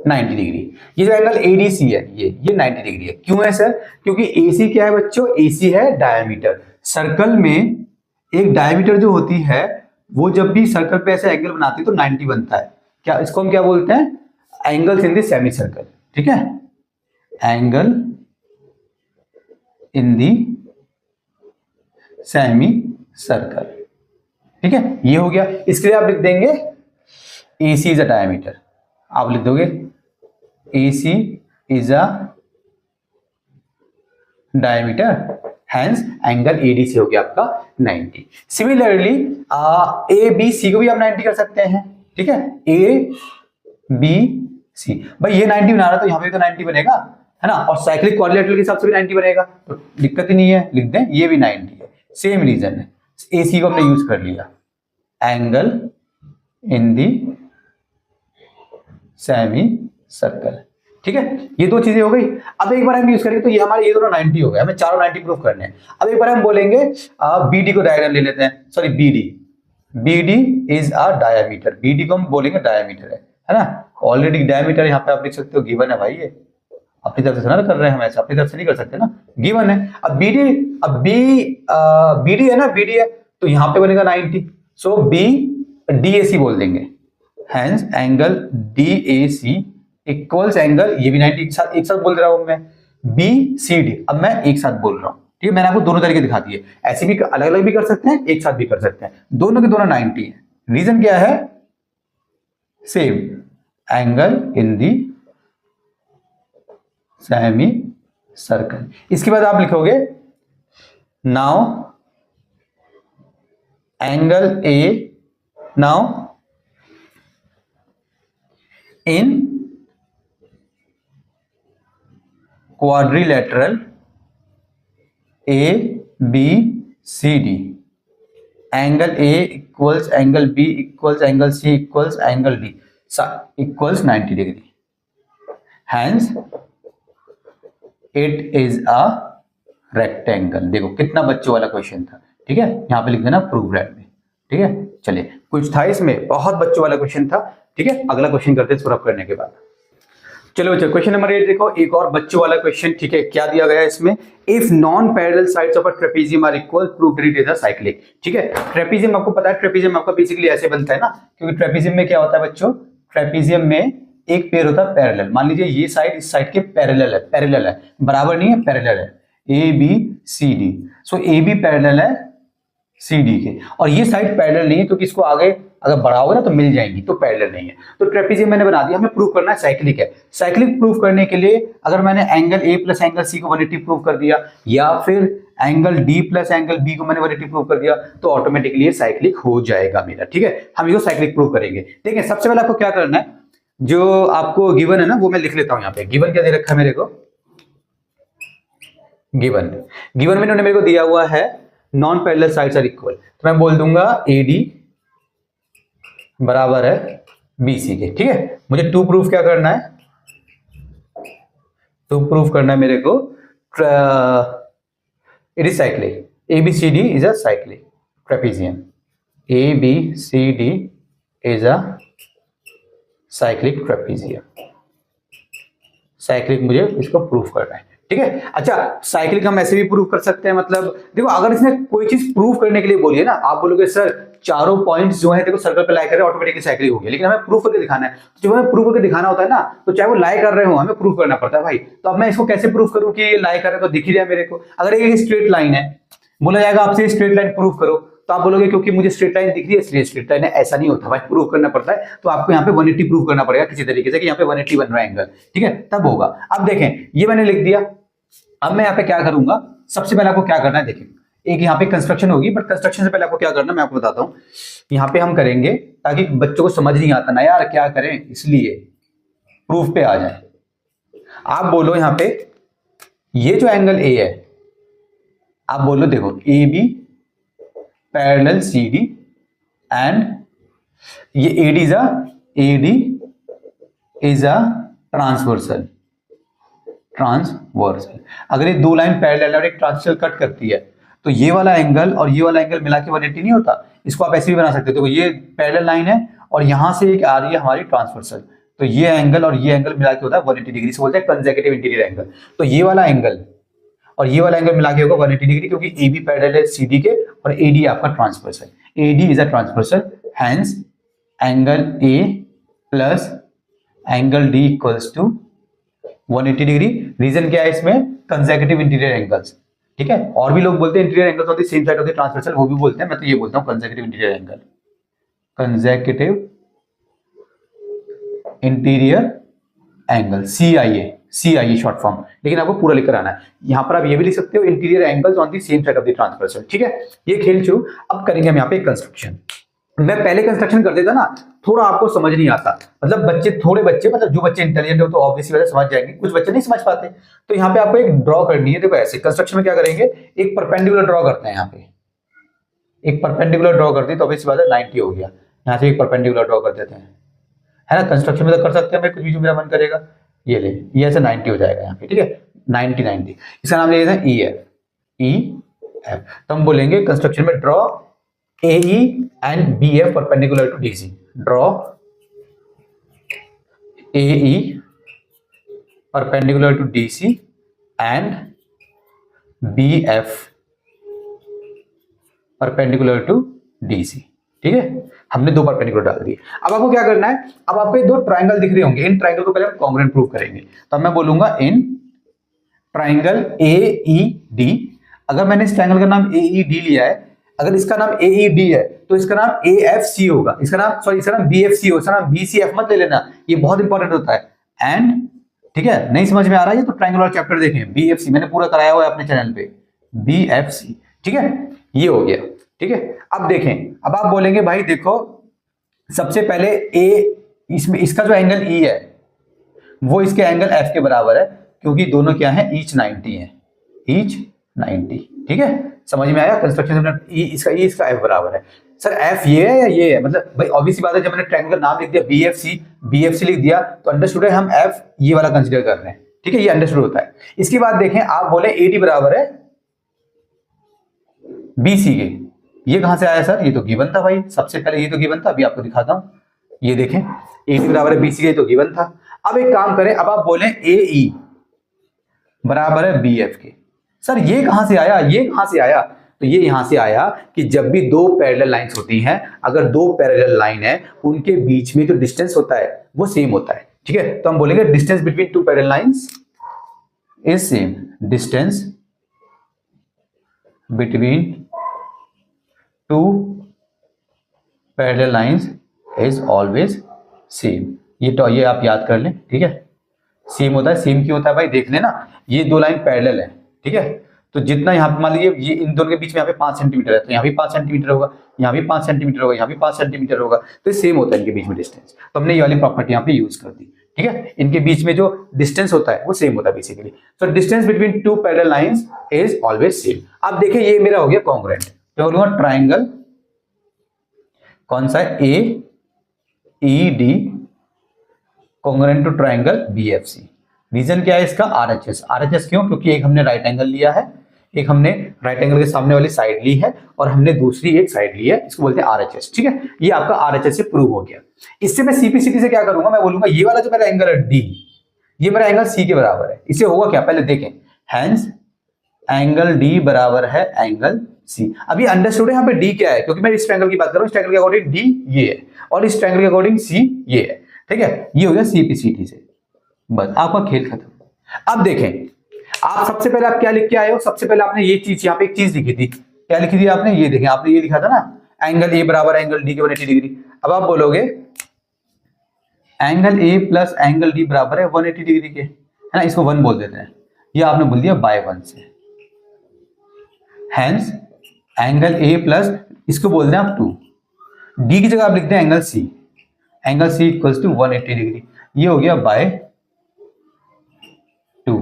Speaker 1: 90 डिग्री। ये जो एंगल ADC है ये 90 डिग्री है। क्यों है सर? क्योंकि AC क्या है बच्चों? AC है डायमीटर। सर्कल में एक डायमीटर जो होती है वो जब भी सर्कल पे ऐसे एंगल बनाती है तो 90 बनता है। क्या इसको हम क्या बोलते हैं? Angles in the semi circle. ठीक है, angle in the semi circle. ठीक है, ये हो गया। इसके लिए आप लिख देंगे AC इज अ डायमीटर, आप लिख दोगे AC is a diameter, hence angle ADC हो गया आपका 90। सिमिलरली ABC को भी आप 90 कर सकते हैं। ठीक है, ABC भाई ये 90 बना रहा तो यहां पे तो 90 बनेगा, है ना, और साइक्लिक क्वाड्रिलेटरल के हिसाब से भी 90 बनेगा, तो दिक्कत ही नहीं है, लिख दें ये भी 90 है। सेम रीजन है, AC को हमने यूज कर लिया, angle in the semi circle. ठीक है, ये दो चीजें हो गई। अब एक बार हम यूज करेंगे तो ये हमारे ये दोनों 90 हो गए, हमें चारों 90 प्रूफ करने हैं। अब एक बार हम बोलेंगे BD को डायग्राम ले लेते हैं, sorry BD is a diameter. BD को हम बोलेंगे डायमीटर है ना, ऑलरेडी डायमीटर यहाँ पे आप लिख सकते हो, गिवन है भाई, ये अपनी तरफ से ना कर रहे हैं हम, ऐसे अपनी तरफ से नहीं कर सकते ना, गिवन है। अब BD है ना, BD है तो यहाँ पे बनेगा 90, सो DAC बोल देंगे, hence angle DAC equals angle, ये भी 90 एक साथ बोल रहा हूं मैं, BCD। अब मैं एक साथ बोल रहा हूं, ठीक है, मैंने आपको दोनों तरीके दिखा दिए, ऐसे भी अलग अलग भी कर सकते हैं, एक साथ भी कर सकते हैं, दोनों के दोनों 90 है। रीजन क्या है? Same, angle in the semicircle. इसके बाद आप लिखोगे now angle A, now in quadrilateral ABCD, angle A equals angle B equals angle C equals angle D equals 90 degree, hence it is a rectangle. देखो कितना बच्चों वाला क्वेश्चन था, ठीक है, यहाँ पे लिख देना प्रूव दैट में, ठीक है। चलिए कुछ था इसमें, बहुत बच्चों वाला क्वेश्चन था, ठीक है। अगला क्वेश्चन करते हैं सॉल्व करने के बाद। चलो बच्चों क्वेश्चन नंबर 8 देखो, एक और बच्चों वाला क्वेश्चन, ठीक है। क्या दिया गया है इसमें, if non parallel sides of a trapezium are equal prove that it is a cyclic, ठीक है। ट्रेपेजियम आपको पता है, ट्रेपेजियम आपका बेसिकली ऐसे बनता है ना, क्योंकि ट्रेपेजियम में क्या होता है बच्चों, ट्रेपेजियम में एक पेयर होता है पैरेलल। मान लीजिए ये साइड इस साइड के पैरेलल है, बराबर नहीं है, पैरेलल है, A B C D. So A B parallel है सी डी के, और ये साइड पैरेलल नहीं है, क्योंकि इसको आगे अगर बढ़ाओगे ना तो मिल जाएंगी, तो पैरेलल नहीं है। तो ट्रेपेजियम मैंने बना दिया, हमें प्रूव करना है साइक्लिक है। साइक्लिक प्रूव करने के लिए अगर मैंने angle A plus angle C को 180 प्रूव कर दिया, या फिर angle D plus angle B को मैंने 180 प्रूव कर दिया, तो ऑटोमेटिकली ये साइक्लिक हो जाएगा मेरा, ठीक है। हम इसको साइक्लिक प्रूव करेंगे। देखिए सबसे पहले आपको क्या करना है, जो आपको गिवन है ना वो मैं लिख लेता हूं यहाँ पे। गिवन क्या दे रखा है मेरे को, गिवन में इन्होंने मेरे को दिया हुआ है non parallel sides are equal, तो मैं बोल दूंगा AD बराबर है BC के, ठीक है। मुझे टू प्रूफ क्या करना है, टू प्रूफ करना है मेरे को, it is cyclic, ABCD is a cyclic trapezium, ABCD is a cyclic trapezium. Cyclic मुझे इसको प्रूफ करना है, ठीक है। अच्छा साइक्लिक हम ऐसे भी प्रूव कर सकते हैं, मतलब देखो अगर इसने कोई चीज प्रूव करने के लिए बोली है ना, आप बोलोगे सर चारों पॉइंट्स जो है देखो सर्कल पे लाई कर रहे हैं, ऑटोमेटिकली साइक्लिक हो गया, लेकिन हमें प्रूव करके दिखाना है। तो जब हमें प्रूव करके दिखाना होता है ना, तो चाहे वो लाई कर रहे हो हमें प्रूव करना पड़ता है भाई। तो अब मैं इसको कैसे प्रूव करूं कि ये लाई कर रहे हैं, तो दिख ही रहा है मेरे को। अगर एक स्ट्रेट लाइन है, बोला जाएगा आपसे स्ट्रेट लाइन प्रूव करो, तो आप बोलोगे क्योंकि मुझे स्ट्रेट लाइन दिख रही है इसलिए स्ट्रेट लाइन है, ऐसा नहीं होता भाई, प्रूव करना पड़ता है। तो आपको यहाँ पे 180 प्रूव करना पड़ेगा किसी तरीके से कि यहाँ पे 180 बन रहा है एंगल, ठीक है, तब होगा। अब देखें ये मैंने लिख दिया, अब मैं यहाँ पे क्या करूंगा, सबसे पहले आपको क्या करना है, देखिए एक यहाँ पे कंस्ट्रक्शन होगी, बट कंस्ट्रक्शन से पहले आपको क्या करना है मैं आपको बताता हूँ। यहाँ पे हम करेंगे ताकि बच्चों को समझ नहीं आता ना यार क्या करें, इसलिए प्रूफ पे आ जाए। आप बोलो यहाँ पे ये जो एंगल ए है, आप बोलो देखो AB पैरेलल CD एंड ये AD इज अ ट्रांसवर्सल। अगर ये दो लाइन पैरेलल और एक ट्रांसवर्सल कट करती है, तो ये वाला एंगल और ये वाला एंगल मिला के 180 नहीं होता। इसको आप ऐसे भी बना सकते हो, देखो ये पैरेलल लाइन है और यहां से एक आ रही है हमारी ट्रांसवर्सल, तो ये एंगल और ये एंगल मिला के होता है 180 डिग्री, से बोलते हैं कंसेक्यूटिव इंटीरियर एंगल। तो ये वाला एंगल और ये वाला एंगल मिला के होगा 180 डिग्री, क्योंकि AB पैरेलल है CD के और AD आपका transversal, AD is a transversal, hence angle A plus angle D equals to 180 degree. Reason क्या है इसमें, कंसेक्यूटिव इंटीरियर एंगल्स, ठीक है। और भी लोग बोलते हैं interior angles of the same side of the transversal, वो भी बोलते हैं, मैं तो ये बोलता हूं consecutive interior angle, consecutive interior angle, CIA short form, लेकिन आपको पूरा लिखकर आना है। यहां पर आप ये भी लिख सकते हो interior angles on the same side of the transversal, ठीक है। ये खेल चो। अब करेंगे हम यहाँ पे कंस्ट्रक्शन। मैं पहले कंस्ट्रक्शन कर देता ना, थोड़ा आपको समझ नहीं आता, मतलब थोड़े बच्चे मतलब जो बच्चे इंटेलिजेंट हो तो ऑब्वियसली बात समझ जाएंगे, कुछ बच्चे नहीं समझ पाते। तो यहाँ पे आपको एक ड्रॉ करनी है। देखो ऐसे कंस्ट्रक्शन में क्या करेंगे, एक परपेंडिकुलर ड्रॉ करते हैं। यहाँ पे एक परपेंडिकुलर ड्रॉ कर दी तो ऑब्वियसली बात है 90 हो गया। यहाँ से एक परपेंडिकुलर ड्रॉ कर देते हैं, है ना। कंस्ट्रक्शन में तो कर सकते हैं, मैं कुछ भी जो मेरा मन करेगा ये ले, ये ऐसे 90 हो जाएगा यहाँ पे, ठीक है, 90। इसका नाम ले लेते हैं EF। तो हम बोलेंगे कंस्ट्रक्शन में draw AE and BF perpendicular to DC. Draw AE perpendicular to DC and BF perpendicular to DC, ठीक है। हमने दो परपेंडिकुलर डाल दिए। अब आपको क्या करना है, अब आपको दो ट्राइंगल दिख रहे होंगे, इन ट्राइंगल को पहले हम कॉन्ग्रुएंट प्रूव करेंगे। तो मैं बोलूंगा इन ट्राइंगल AED। अगर मैंने इस ट्राइंगल का नाम AED लिया है, अगर इसका नाम AED है तो इसका नाम AFC होगा, इसका नाम BFC होगा, इसका नाम BCF मत ले लेना, ये बहुत इंपॉर्टेंट होता है। एंड ठीक है, नहीं समझ में आ रहा है तो ट्राइंगल वाला चैप्टर देखें, BFC मैंने पूरा कराया हुआ है अपने चैनल पे, BFC, ठीक है। ये हो गया, ठीक है। अब देखें, अब आप बोलेंगे भाई देखो सबसे पहले इसमें इसका जो एंगल E है वो इसके एंगल F के बराबर है, क्योंकि दोनों क्या है, ईच 90 है, ईच 90, ठीक है। समझ में आया। कंस्ट्रक्शन में इसका F बराबर है। सर F ये है या ये है, मतलब भाई ऑब्वियसली बात है, जब मैंने ट्रायंगल नाम लिख दिया BFC लिख दिया तो अंडरस्टूड है हम F ये वाला कंसीडर कर रहे हैं, ठीक है, ये अंडरस्टूड होता है। इसके बाद देखें, आप बोले AD बराबर है BC के, ये कहां से आया सर? ये तो गिवन था भाई, सबसे पहले ये तो गिवन था, अभी आपको दिखाता हूं। ये देखें AD बराबर है BC के, तो गिवन था। अब एक काम करें, अब आप बोले AE बराबर है BF के। सर ये कहां से आया, ये कहां से आया? तो ये यहां से आया कि जब भी दो पैरेलल लाइंस होती हैं, अगर दो पैरेलल लाइन है उनके बीच में जो डिस्टेंस होता है वो सेम होता है, ठीक है। तो हम बोलेंगे distance between two parallel lines is same, distance between two parallel lines is always same. ये आप याद कर लें, ठीक है। सेम होता है, सेम क्यों होता है भाई? देख लेना, ये दो लाइन पैरेलल है, ठीक है। तो जितना यहाँ पे मान लीजिए ये इन दोनों के बीच में यहाँ पे 5 सेंटीमीटर है, तो यहाँ भी 5 सेंटीमीटर होगा, यहाँ भी 5 सेंटीमीटर होगा, यहाँ भी 5 सेंटीमीटर होगा, तो सेम होता है इनके बीच में डिस्टेंस। तो हमने ये वाली प्रॉपर्टी यहाँ पे यूज कर दी, ठीक है। इनके बीच में जो डिस्टेंस होता है वो सेम होता है basically. So distance between two parallel lines is always same. अब देखिए ये मेरा हो गया कॉन्ग्रुएंट, तो बोलूंगा ट्राइंगल कौन सा है? AED congruent to triangle BFC। Reason क्या है इसका? RHS क्यों? क्योंकि एक हमने राइट एंगल लिया है, एक हमने राइट एंगल के सामने वाली साइड ली है और हमने दूसरी एक साइड ली है, इसको बोलते हैं RHS, ठीक है। ये आपका RHS से प्रूव हो गया। इससे मैं CPCD से क्या करूंगा? मैं बोलूंगा ये वाला जो मेरा एंगल है D, ये मेरा एंगल C के बराबर है। इससे होगा क्या? पहले देखें, हैंस एंगल D बराबर है एंगल C। अभी अंडरस्टूड है यहाँ पे D क्या है? क्योंकि मैं इस ट्रायंगल की बात कर रहा हूँ, इस ट्रायंगल के अकॉर्डिंग D ये है और इस ट्रायंगल के अकॉर्डिंग C ये है, ठीक है। ये हो गया CPCD से, बस आपका खेल खत्म। अब देखें, आप सबसे पहले आप क्या लिख के आए हो? सबसे पहले आपने ये चीज, यहाँ पे एक चीज लिखी थी, क्या लिखी थी आपने? ये देखें, आपने ये लिखा था ना, एंगल A बराबर एंगल D के 180 डिग्री। अब आप बोलोगे angle A plus angle D बराबर है 180 डिग्री के, है ना, इसको 1 बोल देते हैं। ये आपने बोल दिया बाय 1 से, हैंस एंगल A प्लस इसको बोल दें आप 2, D की जगह आप लिखते हैं angle C, angle C equals to 180 degree. ये हो गया बाय 2।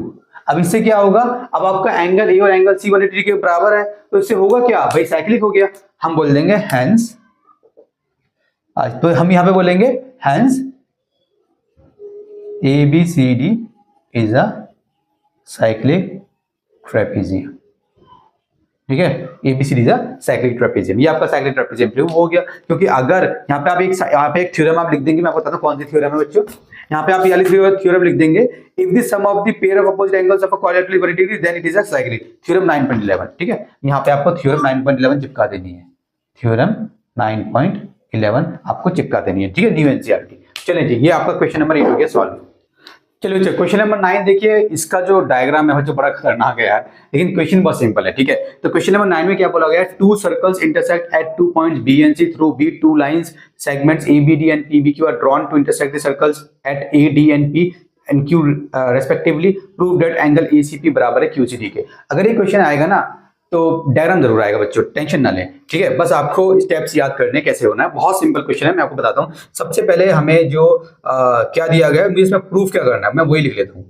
Speaker 1: अब इससे क्या होगा? अब आपका एंगल A और एंगल C 180 डिग्री के बराबर है, तो इससे होगा क्या भाई? साइक्लिक हो गया। हम बोल देंगे हैंस, तो हम यहां पे बोलेंगे hence ABCD is a cyclic trapezium, ठीक है। ABCD is a cyclic trapezium. ये आपका साइक्लिक ट्रेपेजियम प्रूव हो गया, क्योंकि अगर यहाँ पे आप एक थ्योरम आप लिख देंगे, मैं आपको बताता हूँ कौन सी थ्योरम है बच्चों। यहाँ पे आप ये थ्योरम लिख देंगे, if the sum of the pair of opposite angles of a quadratic 180 degree then it is a cyclic. Theorem 9.11, ठीक है। यहाँ पे आपको थ्योरम 9.11 चिपका देनी है, थ्योरम 9.11 आपको चिपका देनी है, ठीक है, न्यू एनसीईआरटी। चलिए जी, ये आपका क्वेश्चन नंबर 8 हो गया सॉल्व। चलिए बच्चों, क्वेश्चन नंबर 9 देखिए, इसका जो डायग्राम है जो बड़ा खतरनाक है यार, लेकिन क्वेश्चन बहुत सिंपल है, ठीक है। तो क्वेश्चन नंबर 9 में क्या बोला गया है? Two circles intersect at 2 points B and C through B, two lines segments ABD and PBQ are drawn to intersect the circles at AD and P and Q respectively, prove that angle ACP बराबर है QCD के। अगर ये क्वेश्चन आएगा ना तो डायग्राम जरूर आएगा बच्चों, टेंशन ना लें, ठीक है। बस आपको स्टेप्स याद करने कैसे होना है, बहुत सिंपल क्वेश्चन है, मैं आपको बताता हूँ। सबसे पहले हमें जो क्या दिया गया है, मुझे इसमें प्रूफ क्या करना है, मैं वही लिख लेता हूँ,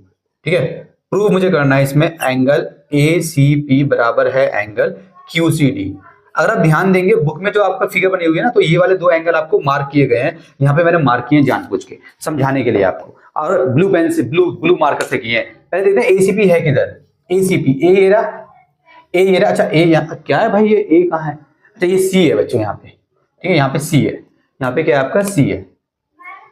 Speaker 1: ठीक है। प्रूफ मुझे करना है इसमें एंगल ACP बराबर है एंगल QCD। अगर आप ध्यान देंगे बुक में जो आपका फिगर बनी हुई है ना, तो ये वाले दो एंगल आपको मार्क किए गए हैं, यहाँ पे मैंने मार्क किए हैं जानबूझ के समझाने के लिए आपको, और ब्लू पेन से ब्लू मार्कर से किए हैं। पहले देखते हैं ACP है किधर? ACP ये रहा, अच्छा A यहाँ क्या है भाई? ये A कहाँ है? अच्छा ये C है बच्चों यहाँ पे, ठीक है, यहाँ पे C है, यहाँ पे क्या है आपका C है,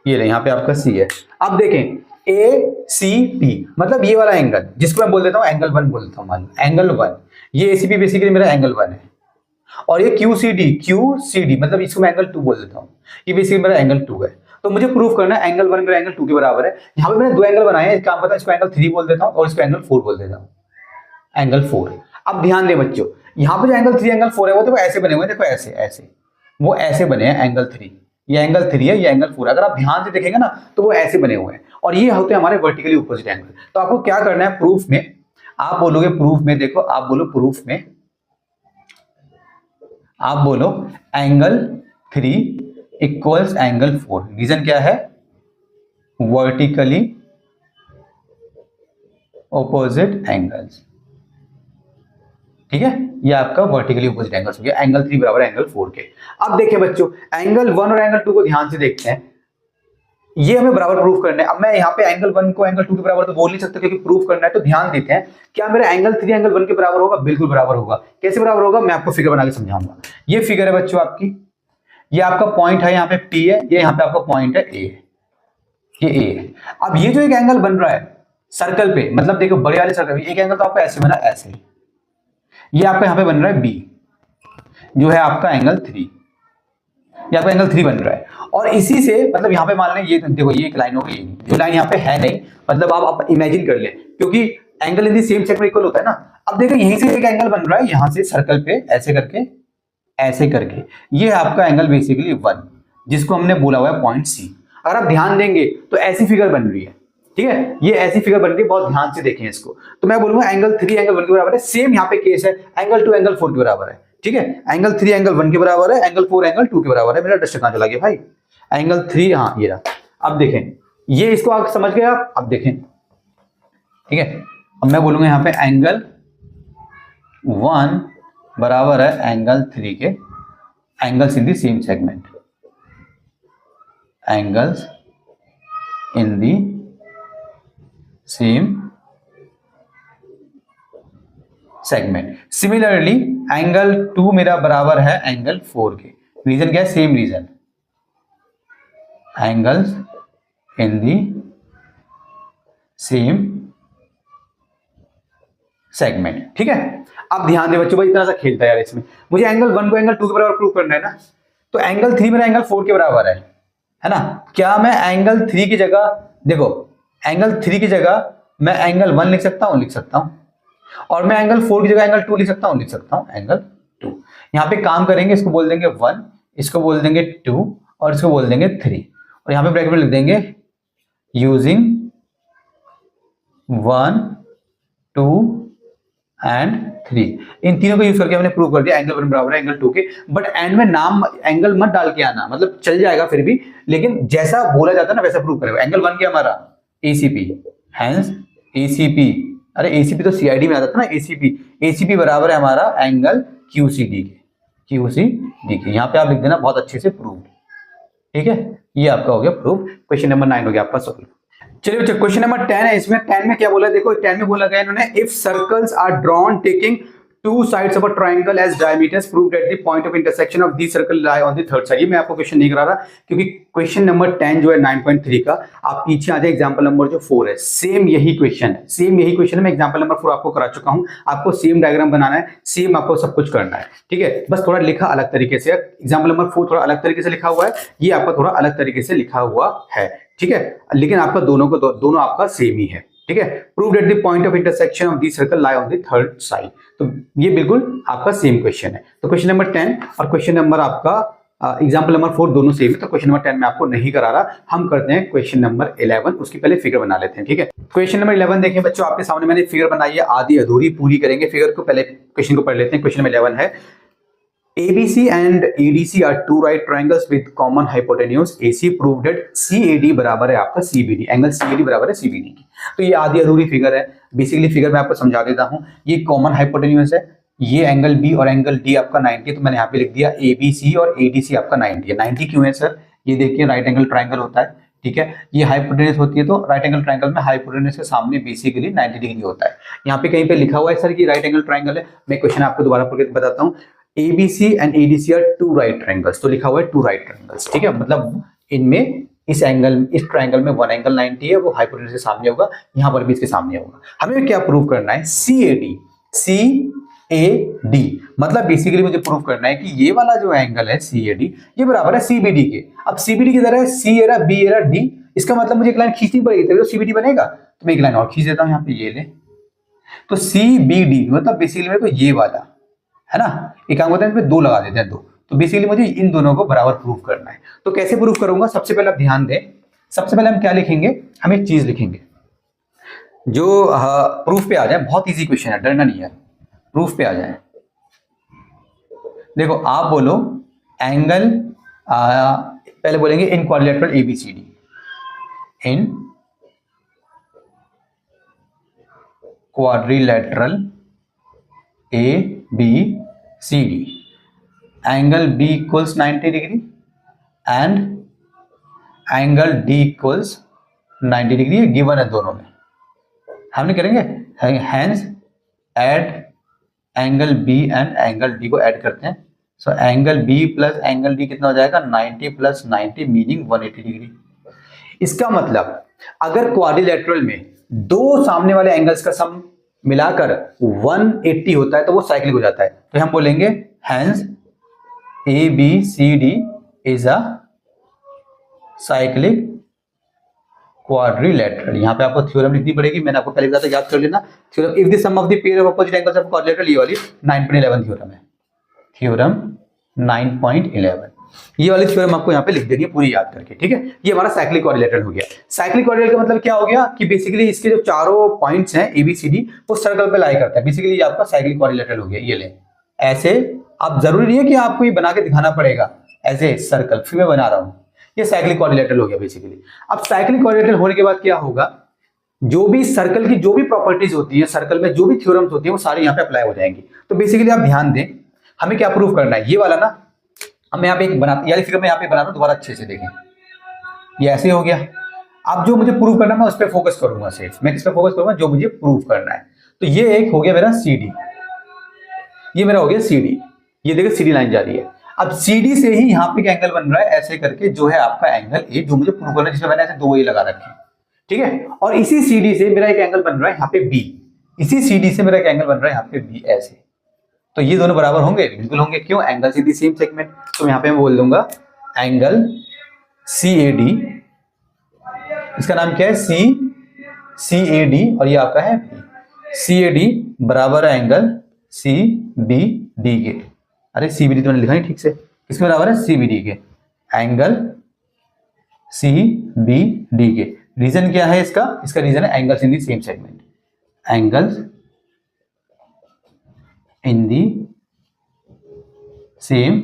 Speaker 1: ये ले यहाँ पे आपका C है। अब देखें ACP मतलब ये वाला एंगल, जिसको मैं बोल देता हूँ एंगल 1 बोल देता हूँ, मान लो एंगल 1। ये ACP बेसिकली मेरा एंगल 1 है, और ये QCD मतलब इसको मैं एंगल 2 बोल देता हूँ, ये बेसिकली मेरा एंगल 2 है। तो मुझे प्रूफ करना है एंगल 1 मेरा एंगल 2 के बराबर है। यहाँ पे मैंने दो एंगल बनाए हैं, काम पता है, इसको एंगल 3 बोल देता हूँ और इसको एंगल 4 बोल देता हूँ, एंगल 4। अब ध्यान दें बच्चों, यहाँ पे जो एंगल 3 एंगल 4 है वो तो ऐसे बने हुए हैं, देखो ऐसे वो ऐसे बने हैं एंगल 3, ये एंगल 3 है, ये एंगल 4 है। अगर आप ध्यान से देखेंगे ना तो वो ऐसे बने हुए हैं, और ये होते हैं हमारे वर्टिकली ऑपोजिट एंगल। तो आपको क्या करना है प्रूफ में, आप बोलोगे प्रूफ में, देखो आप बोलो प्रूफ में, आप बोलो एंगल 3 इक्वल्स एंगल 4। रीजन क्या है? वर्टिकली ऑपोजिट एंगल्स, ठीक है, ये आपका वर्टिकली ऑपोजिट एंगल्स हो गया, एंगल 3 बराबर एंगल 4 के। अब देखिए बच्चों, एंगल 1 और एंगल 2 को ध्यान से देखते हैं। ये हमें बराबर प्रूफ करना है। अब मैं यहाँ पे एंगल 1 को एंगल 2 के बराबर तो बोल नहीं सकता क्योंकि प्रूफ करना है, तो ध्यान देते हैं क्या मेरा एंगल 3 एंगल 1 के बराबर होगा? बिल्कुल बराबर होगा। कैसे बराबर होगा मैं आपको फिगर बना के समझाऊंगा। ये फिगर है बच्चों आपकी, ये आपका पॉइंट है यहाँ पे P है, ये यहाँ पे आपका पॉइंट है A, ये A है। अब ये जो एक एंगल बन रहा है सर्कल पे, मतलब देखो बड़े वाले सर्कल पे एक एंगल तो आपका ऐसे बना, ऐसे, ये आपका यहाँ पे बन रहा है B, जो है आपका एंगल 3, ये आपका एंगल 3 बन रहा है। और इसी से मतलब यहाँ पे मान लें ये देखो ये एक लाइन हो गई, जो लाइन यहाँ पे है नहीं, मतलब आप इमेजिन कर लें क्योंकि angle in the same segment equal होता है ना। अब देखो यहीं से एक एंगल बन रहा है, यहाँ से सर्कल पे ऐसे करके ऐसे करके, ये आपका एंगल बेसिकली 1, जिसको हमने बोला हुआ है पॉइंट C। अगर आप ध्यान देंगे तो ऐसी फिगर बन रही है, ठीक है, ये ऐसी फिगर बन रही है, बहुत ध्यान से देखें इसको। तो मैं बोलूंगा एंगल 3 एंगल 1 के बराबर है। सेम यहाँ पे केस है, एंगल 2 एंगल 4 के बराबर है, ठीक है, एंगल 3 एंगल 1 के बराबर है, एंगल 4 एंगल 2 के बराबर है। मेरा डस्टर कहां चला गया भाई? एंगल 3, हाँ ये रहा। अब देखें, ये इसको आप समझ गए आप? अब देखें, ठीक है, अब मैं बोलूंगा यहाँ पे एंगल 1 बराबर है एंगल 3 के, angles in the same segment, angles in the same segment. Similarly angle 2 मेरा बराबर है एंगल 4 के। रीजन क्या है? Same reason, angles in the same segment, ठीक है। अब ध्यान दे बच्चों, भाई इतना सा खेलता है यार इसमें, मुझे एंगल 1 को एंगल 2 के बराबर प्रूव करना है ना, तो एंगल 3 मेरा एंगल 4 के बराबर है ना। क्या मैं एंगल 3 की जगह, देखो एंगल 3 की जगह मैं एंगल 1 लिख सकता हूं, लिख सकता हूं, और मैं एंगल 4 की जगह एंगल 2 लिख सकता हूं, लिख सकता हूं एंगल 2। यहां पे काम करेंगे, इसको बोल देंगे 1, इसको बोल देंगे 2 और इसको बोल देंगे 3, और यहां पे ब्रैकेट में लिख देंगे यूजिंग 1 2 एंड 3। इन तीनों को यूज करके हमने प्रूव कर दिया एंगल 1 बराबर है एंगल 2 के। बट एंड में नाम एंगल मत डाल के आना, मतलब चल जाएगा फिर भी, लेकिन जैसा बोला जाता है ना वैसा प्रूव करेगा। एंगल 1 क्या हमारा? ACP, हैंस ACP, अरे ACP तो CID में आता था ना, ACP बराबर है हमारा एंगल QCD के। यहाँ पे आप लिख देना बहुत अच्छे से प्रूव, ठीक है। ये आपका हो गया प्रूफ। क्वेश्चन नंबर 9 हो गया आपका सॉल्व। चलिए बच्चों क्वेश्चन नंबर 10 है। इसमें 10 में क्या बोला है? देखो 10 में बोला गया इन्होंने, if circles are drawn taking two sides of a triangle as diameters prove that the point of intersection of the circle lie on the third side. ये मैं आपको क्वेश्चन नहीं करा रहा क्योंकि क्वेश्चन नंबर 10 जो है 9.3 का, आप पीछे आ जाए एग्जांपल नंबर जो 4 है, सेम यही क्वेश्चन है, सेम यही क्वेश्चन है। मैं एग्जांपल नंबर 4 आपको करा चुका हूं, आपको सेम डायग्राम बनाना है, सेम आपको सब कुछ करना है, ठीक है। बस थोड़ा लिखा अलग तरीके से, एग्जांपल नंबर 4 थोड़ा अलग तरीके से लिखा हुआ है, ये आपका थोड़ा अलग तरीके से लिखा हुआ है, ठीक है, लेकिन आपका दोनों आपका सेम ही है, ठीक है। Prove that the point of intersection of the circle lie on the third side. तो ये बिल्कुल आपका सेम क्वेश्चन है। तो क्वेश्चन नंबर 10 और क्वेश्चन नंबर आपका एग्जांपल नंबर 4 दोनों सेम है, तो क्वेश्चन नंबर 10 में आपको नहीं करा रहा, हम करते हैं क्वेश्चन नंबर 11। उसकी पहले फिगर बना लेते हैं, ठीक है। क्वेश्चन नंबर 11 देखें बच्चों, आपके सामने मैंने फिगर बनाई है, आधी अधूरी पूरी करेंगे फिगर को, पहले क्वेश्चन को पढ़ लेते हैं। क्वेश्चन नंबर 11 है, ABC and ADC are two right triangles with common hypotenuse AC proved that CAD बराबर है आपका CBD, एंगल CAD बराबर है CBD की। तो ये आधी अधूरी फिगर है, बेसिकली फिगर मैं आपको समझा देता हूं। ये कॉमन हाइपोटेन्यूज है, ये एंगल B और एंगल D आपका 90 है, तो मैंने यहाँ पे लिख दिया ABC और ADC आपका 90 है। 90 क्यों है सर? ये देखिए राइट एंगल ट्राइंगल होता है, ठीक है, ये हाइपोटेन्यूज होती है, तो राइट एंगल ट्राइंगल में हाइपोटेन्यूज के सामने बेसिकली 90 डिग्री होता है। यहाँ पे कहीं पे लिखा हुआ है सर कि राइट एंगल ट्राइंगल है, मैं क्वेश्चन आपको दोबारा पढ़ के बताता हूँ। ABC and ADC are two right triangles, तो लिखा हुआ है two right triangles, ठीक है, मतलब इनमें इस ट्राइंगल में वन एंगल 90 है, वो हाइपोटेन्यूज के सामने होगा, यहाँ पर भी इसके सामने होगा। हमें क्या प्रूव करना है? CAD, मतलब बेसिकली मुझे प्रूव करना है कि ये वाला जो एंगल है CAD ये बराबर है CBD के। अब CBD की तरह है C era B era D, इसका मतलब मुझे एक लाइन खींचनी पड़ेगी तभी तो CBD बनेगा, तो मैं एक लाइन और खींच देता हूँ यहाँ पे, ये ले, तो CBD मतलब बेसिकली मेरे को ये वाला है ना, एक काम होता है इसमें 2 लगा देते हैं, 2, तो बेसिकली मुझे इन दोनों को बराबर प्रूव करना है। तो कैसे प्रूव करूंगा? सबसे पहले आप ध्यान दें, सबसे पहले हम क्या लिखेंगे? हम एक चीज लिखेंगे जो प्रूफ पे आ जाए, बहुत इजी क्वेश्चन है, डरना नहीं है, प्रूफ पे आ जाए। देखो आप बोलो एंगल, पहले बोलेंगे in quadrilateral ABCD, in quadrilateral ABCD, angle B equals 90 degree and angle D equals 90 degree given है दोनों में, हमने करेंगे hence add angle B and angle D को ऐड करते हैं। So angle B plus angle D कितना हो जाएगा 90 प्लस 90 मीनिंग 180 डिग्री। इसका मतलब अगर क्वाड्रिलेटरल में दो सामने वाले एंगल्स का सम मिलाकर 180 होता है तो वो साइक्लिक हो जाता है। तो हम बोलेंगे hence A B C D is a cyclic quadrilateral. यहां पे आपको थ्योरम लिखनी पड़ेगी, मैंने आपको पहले बताया था, याद कर लेना। Theorem if the sum of the pair of opposite angles of quadrilateral, ये वाली 9.11 थ्योरम है, थ्योरम 9.11। ये वाली थ्योरम आपको यहाँ पे लिख देनी है पूरी याद करके, ठीक है। ये हमारा साइक्लिक क्वाड्रिलेटरल हो गया। साइक्लिक क्वाड्रिलेटरल का मतलब क्या हो गया कि बेसिकली इसके जो चारों पॉइंट्स हैं ए बी सी डी वो सर्कल पे लाई करता है। बेसिकली ये आपका साइक्लिक क्वाड्रिलेटरल हो गया। ये ले ऐसे, अब जरूरी नहीं है कि आपको ये बना के दिखाना पड़ेगा ऐसे सर्कल, फिर मैं बना रहा हूं, ये साइक्लिक क्वाड्रिलेटरल हो गया बेसिकली। अब साइक्लिक क्वाड्रिलेटरल होने के बाद क्या होगा, जो भी सर्कल की जो भी प्रॉपर्टीज होती है, सर्कल में जो भी थ्योरम्स होती है वो सारी यहाँ पे अप्लाई हो जाएंगी। तो बेसिकली आप ध्यान दें, हमें क्या प्रूव करना है, ये वाला ना, अब मैं यहाँ पे एक बनाता, यानी फिगर मैं यहाँ पे बना रहा हूं, दोबारा अच्छे से देखें, ये ऐसे हो गया। अब जो मुझे प्रूव करना है मैं उस पर फोकस करूंगा, सिर्फ मैं किस पे फोकस करूंगा, जो मुझे प्रूव करना है। तो ये एक हो गया मेरा सी डी, ये मेरा हो गया सी डी, ये देखिए सी डी लाइन जा रही है। अब सी डी से ही यहाँ पे एंगल बन रहा है ऐसे करके, जो है आपका एंगल ए, जो मुझे प्रूव करना है, जिसमें मैंने ऐसे दो ए लगा रखे हैं, ठीक है। और इसी सी डी से मेरा एक एंगल बन रहा है यहाँ पे बी, इसी सी डी से मेरा एक एंगल बन रहा है यहाँ पे बी, ऐसे। तो ये दोनों बराबर होंगे, बिल्कुल होंगे, क्यों, angle in the same segment. तो यहाँ पे मैं बोल दूंगा एंगल सी ए डी, इसका नाम क्या है, सी ए डी, और ये आपका है सी ए डी बराबर है एंगल सी बी डी के। अरे सी बी डी तो मैंने लिखा नहीं ठीक से, किसके बराबर है, सी बी डी के, एंगल सी बी डी के। रीजन क्या है इसका, इसका रीजन है angles in the same segment, angles in the same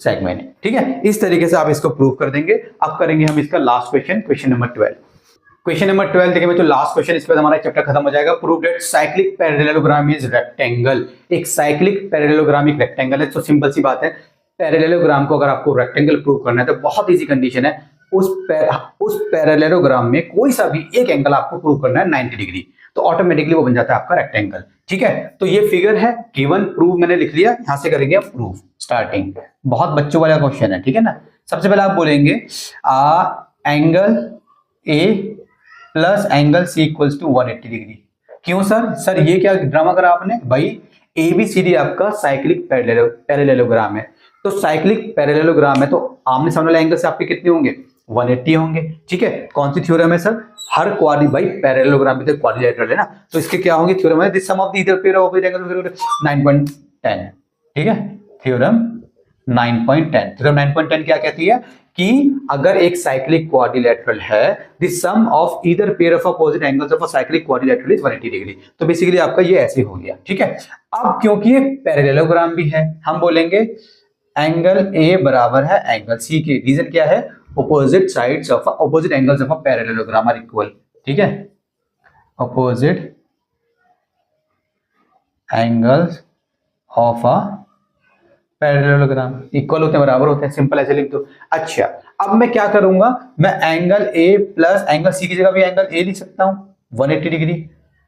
Speaker 1: segment, ठीक है। इस तरीके से आप इसको प्रूव कर देंगे। अब करेंगे हम इसका last question, question number 12। Question number 12 देखिए तो लास्ट क्वेश्चन, इस पर हमारा चैप्टर खत्म हो जाएगा। Prove that cyclic parallelogram is rectangle. एक साइक्लिक पैरेललोग्राम एक रेक्टेंगल है। तो सिंपल सी बात है, पैरेललोग्राम को अगर आपको रेक्टेंगल प्रूव करना है तो बहुत इजी कंडीशन है, उस पैरेललोग्राम में कोई सा भी एक एंगल आपको प्रूव करना है 90 डिग्री, तो ऑटोमेटिकली वो बन जाता है आपका रेक्टेंगल, ठीक है। तो ये फिगर है गिवन, प्रूव मैंने लिख लिया, यहां से करेंगे आप प्रूव स्टार्टिंग। बहुत बच्चों वाला क्वेश्चन है, ठीक है ना। सबसे पहले आप बोलेंगे angle A plus angle C equals to 180 degree. क्यों सर ये क्या ड्रामा करा आपने, भाई ए बी सी डी आपका साइक्लिक पैरेललोग्राम है, तो साइक्लिक पैरेललोग्राम है तो आमने सामने वाले एंगल से आपके कितने होंगे, 180 होंगे, ठीक है। कौन सी थ्योरम है सर, हर क्वाड्री, भाई पैरेललोग्राम भी तो क्वाड्रिलेटरल है ना, तो इसके क्या होंगे, थ्योरम है this sum of the either pair of angle 9.10, ठीक है। थ्योरम 9.10, थ्योरम 9.10 क्या कहती है कि अगर एक साइक्लिक क्वाड्रिलेटरल है, the sum of either pair of opposite angles of a cyclic quadrilateral is 180 degree. तो बेसिकली आपका ये ऐसे हो गया, ठीक है। अब क्योंकि ये पैरेललोग्राम भी है, हम बोलेंगे एंगल ए बराबर है एंगल सी के। रीजन क्या है, opposite sides of opposite angles of a parallelogram are equal, ठीक है। opposite angles of a parallelogram equal होते हैं, बराबर होते हैं, सिंपल ऐसे लिख दो। अच्छा अब मैं क्या करूंगा, मैं angle A plus angle C की जगह भी एंगल ए लिख सकता हूं 180 डिग्री,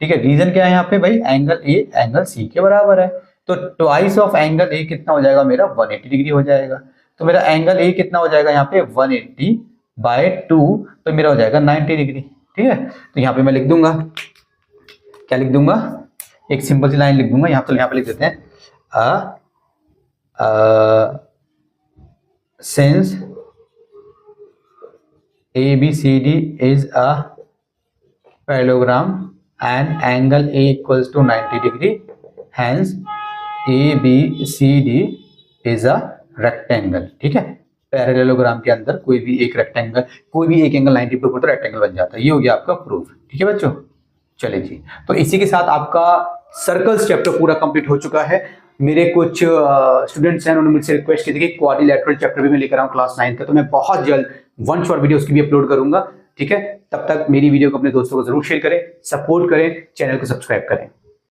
Speaker 1: ठीक है। रीजन क्या है यहाँ पे, भाई एंगल ए एंगल सी के बराबर है, तो ट्वाइस ऑफ एंगल ए कितना हो जाएगा मेरा, 180 डिग्री हो जाएगा। तो मेरा एंगल ए कितना हो जाएगा यहाँ पे 180/2, तो मेरा हो जाएगा 90 डिग्री, ठीक है। तो यहाँ पे मैं लिख दूंगा, क्या लिख दूंगा, एक सिंपल सी लाइन लिख दूंगा यहाँ, तो यहाँ पे लिख देते हैं since ABCD is a parallelogram and angle A equals to 90 degree, hence ABCD is a rectangle, ठीक है। पैरेललोग्राम के अंदर कोई भी एक रेक्टेंगल, कोई भी एक एंगल 90 प्रूफ तो रेक्टेंगल बन जाता है। ये हो गया आपका प्रूफ, ठीक है बच्चों। चलिए जी, तो इसी के साथ आपका सर्कल्स चैप्टर पूरा कंप्लीट हो चुका है। मेरे कुछ स्टूडेंट्स हैं, उन्होंने मुझसे रिक्वेस्ट की थी कि क्वाड्रिलेटरल चैप्टर भी मैं लेकर आऊं क्लास 9 का, तो मैं बहुत जल्द वन शॉट वीडियो उसकी भी अपलोड करूंगा, ठीक है। तब तक मेरी वीडियो को अपने दोस्तों को जरूर शेयर करें, सपोर्ट करें, चैनल को सब्सक्राइब करें।